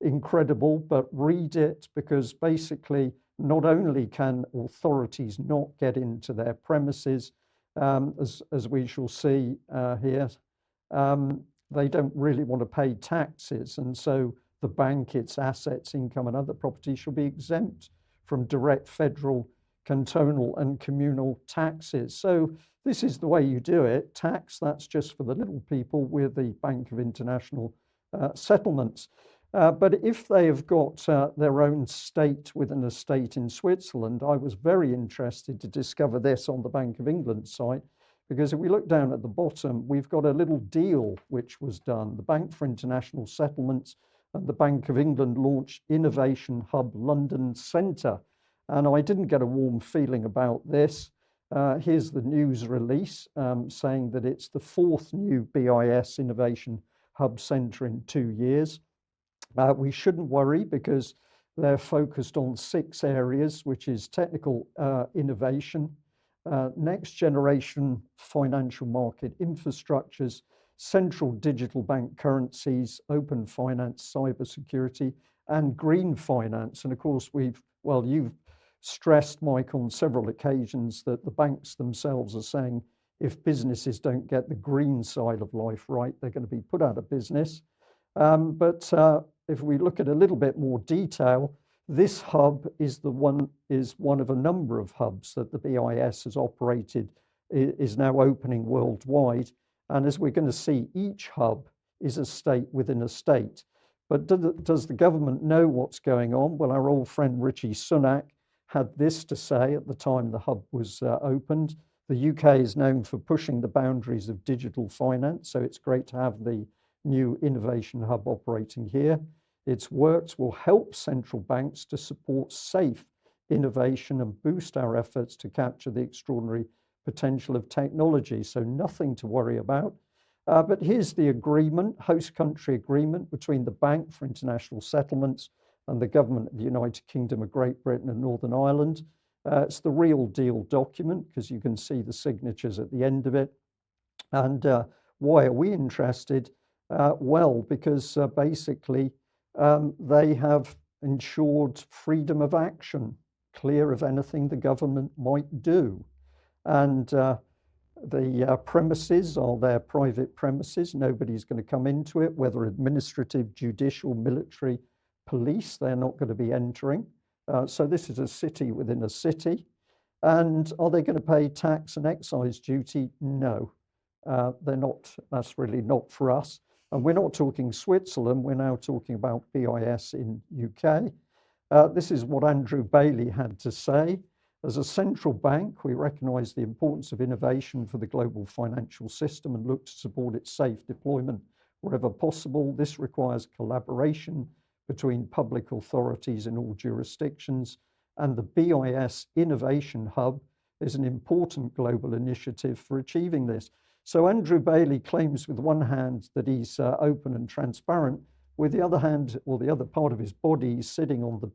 incredible, but read it, because basically not only can authorities not get into their premises, as we shall see here, they don't really want to pay taxes, and so the bank, its assets, income and other property shall be exempt from direct federal, cantonal and communal taxes. So this is the way you do it. Tax, that's just for the little people. We're the Bank of International Settlements. But if they have got their own state within a state in Switzerland, I was very interested to discover this on the Bank of England site, because if we look down at the bottom, we've got a little deal which was done. The Bank for International Settlements and the Bank of England launched Innovation Hub London Centre. And I didn't get a warm feeling about this. Here's the news release saying that it's the 4th new B.I.S. Innovation Hub Centre in 2 years. We shouldn't worry because they're focused on 6 areas, which is technical innovation, next generation financial market infrastructures, central digital bank currencies, open finance, cybersecurity, and green finance. And of course, you've stressed, Mike, on several occasions that the banks themselves are saying if businesses don't get the green side of life right, they're going to be put out of business. But if we look at a little bit more detail, this hub is one of a number of hubs that the B.I.S. has operated, is now opening worldwide. And as we're going to see, each hub is a state within a state. But does the government know what's going on? Well, our old friend Richie Sunak had this to say at the time the hub was opened. The UK is known for pushing the boundaries of digital finance, so it's great to have the new innovation hub operating here. Its works will help central banks to support safe innovation and boost our efforts to capture the extraordinary potential of technology. So nothing to worry about. But here's the agreement, host country agreement between the Bank for International Settlements and the government of the United Kingdom of Great Britain and Northern Ireland. It's the real deal document because you can see the signatures at the end of it. And why are we interested? Well, because basically they have ensured freedom of action, clear of anything the government might do. And the premises are their private premises. Nobody's going to come into it, whether administrative, judicial, military, police, they're not going to be entering. So this is a city within a city. And are they going to pay tax and excise duty? No, they're not. That's really not for us. And we're not talking Switzerland, we're now talking about B.I.S. in UK. This is what Andrew Bailey had to say. As a central bank, we recognise the importance of innovation for the global financial system and look to support its safe deployment wherever possible. This requires collaboration between public authorities in all jurisdictions, and the B.I.S. Innovation Hub is an important global initiative for achieving this. So Andrew Bailey claims with one hand that he's open and transparent, with the other hand, or the other part of his body, he's sitting on the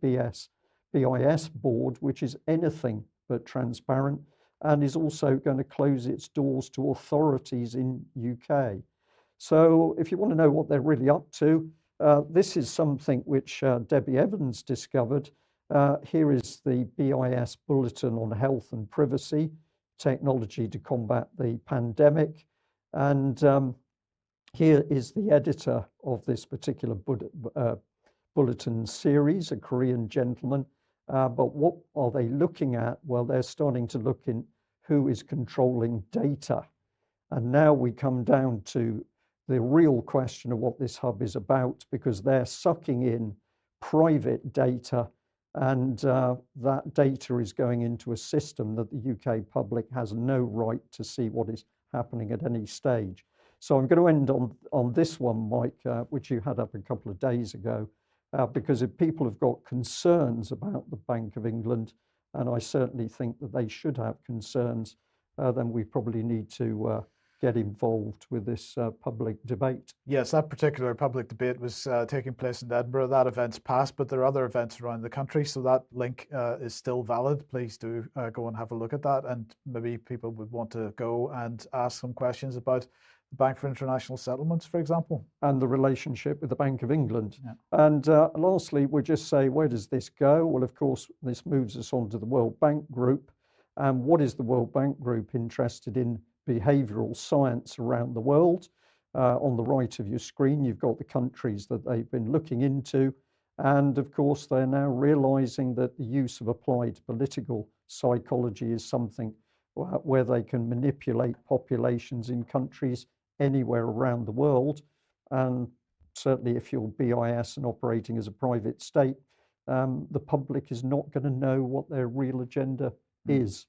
B.I.S. board, which is anything but transparent, and is also going to close its doors to authorities in UK. So if you want to know what they're really up to, this is something which Debbie Evans discovered. Here is the B.I.S. Bulletin on Health and Privacy, Technology to Combat the Pandemic. And here is the editor of this particular bulletin series, a Korean gentleman. But what are they looking at? Well, they're starting to look in who is controlling data. And now we come down to the real question of what this hub is about, because they're sucking in private data, and that data is going into a system that the UK public has no right to see what is happening at any stage. So I'm going to end on this one, Mike, which you had up a couple of days ago, because if people have got concerns about the Bank of England, and I certainly think that they should have concerns, then we probably need to get involved with this public debate. Yes, that particular public debate was taking place in Edinburgh. That event's passed, but there are other events around the country, so that link is still valid. Please do go and have a look at that, and maybe people would want to go and ask some questions about the Bank for International Settlements, for example. And the relationship with the Bank of England. Yeah. And lastly, we'll just say, where does this go? Well, of course, this moves us on to the World Bank Group. And what is the World Bank Group interested in? Behavioural science around the world. On the right of your screen, you've got the countries that they've been looking into. And of course, they're now realising that the use of applied political psychology is something where they can manipulate populations in countries anywhere around the world. And certainly if you're B.I.S. and operating as a private state, the public is not going to know what their real agenda is.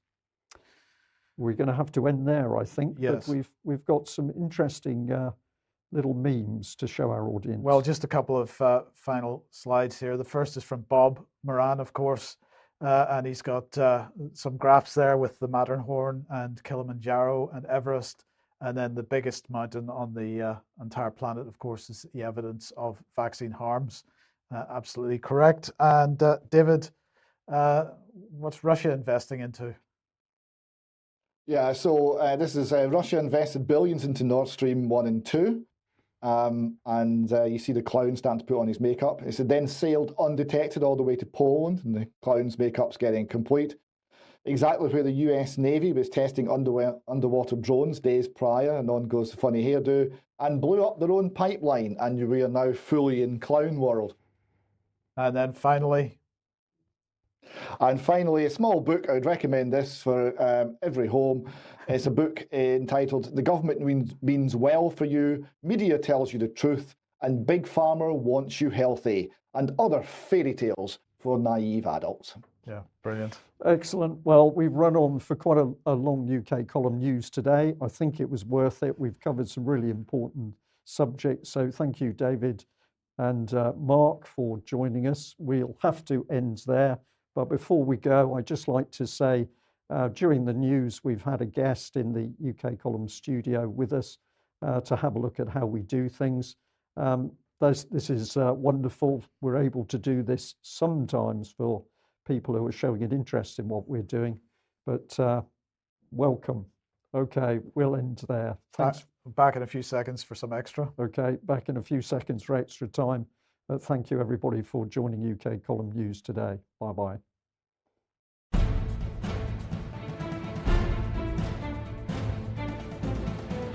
We're going to have to end there, I think. Yes. But we've got some interesting little memes to show our audience. Well, just a couple of final slides here. The first is from Bob Moran, of course, and he's got some graphs there with the Matterhorn and Kilimanjaro and Everest. And then the biggest mountain on the entire planet, of course, is the evidence of vaccine harms. Absolutely correct. And David, what's Russia investing into? Yeah, so this is Russia invested billions into Nord Stream 1 and 2. And you see the clown starting to put on his makeup. It's then sailed undetected all the way to Poland, and the clown's makeup's getting complete. Exactly where the US Navy was testing underwater drones days prior, and on goes the funny hairdo, and blew up their own pipeline, and we are now fully in clown world. And then finally, a small book. I would recommend this for every home. It's a book entitled "The Government Means Well for You, Media Tells You the Truth, and Big Pharma Wants You Healthy, and Other Fairy Tales for Naive Adults." Yeah, brilliant. Excellent. Well, we've run on for quite a long UK column news today. I think it was worth it. We've covered some really important subjects. So thank you, David and Mark, for joining us. We'll have to end there. But before we go, I'd just like to say, during the news, we've had a guest in the UK column studio with us to have a look at how we do things. This is wonderful. We're able to do this sometimes for people who are showing an interest in what we're doing, but welcome. Okay, we'll end there. Thanks. Back in a few seconds for some extra. Okay, back in a few seconds for extra time. Thank you, everybody, for joining UK Column News today. Bye-bye.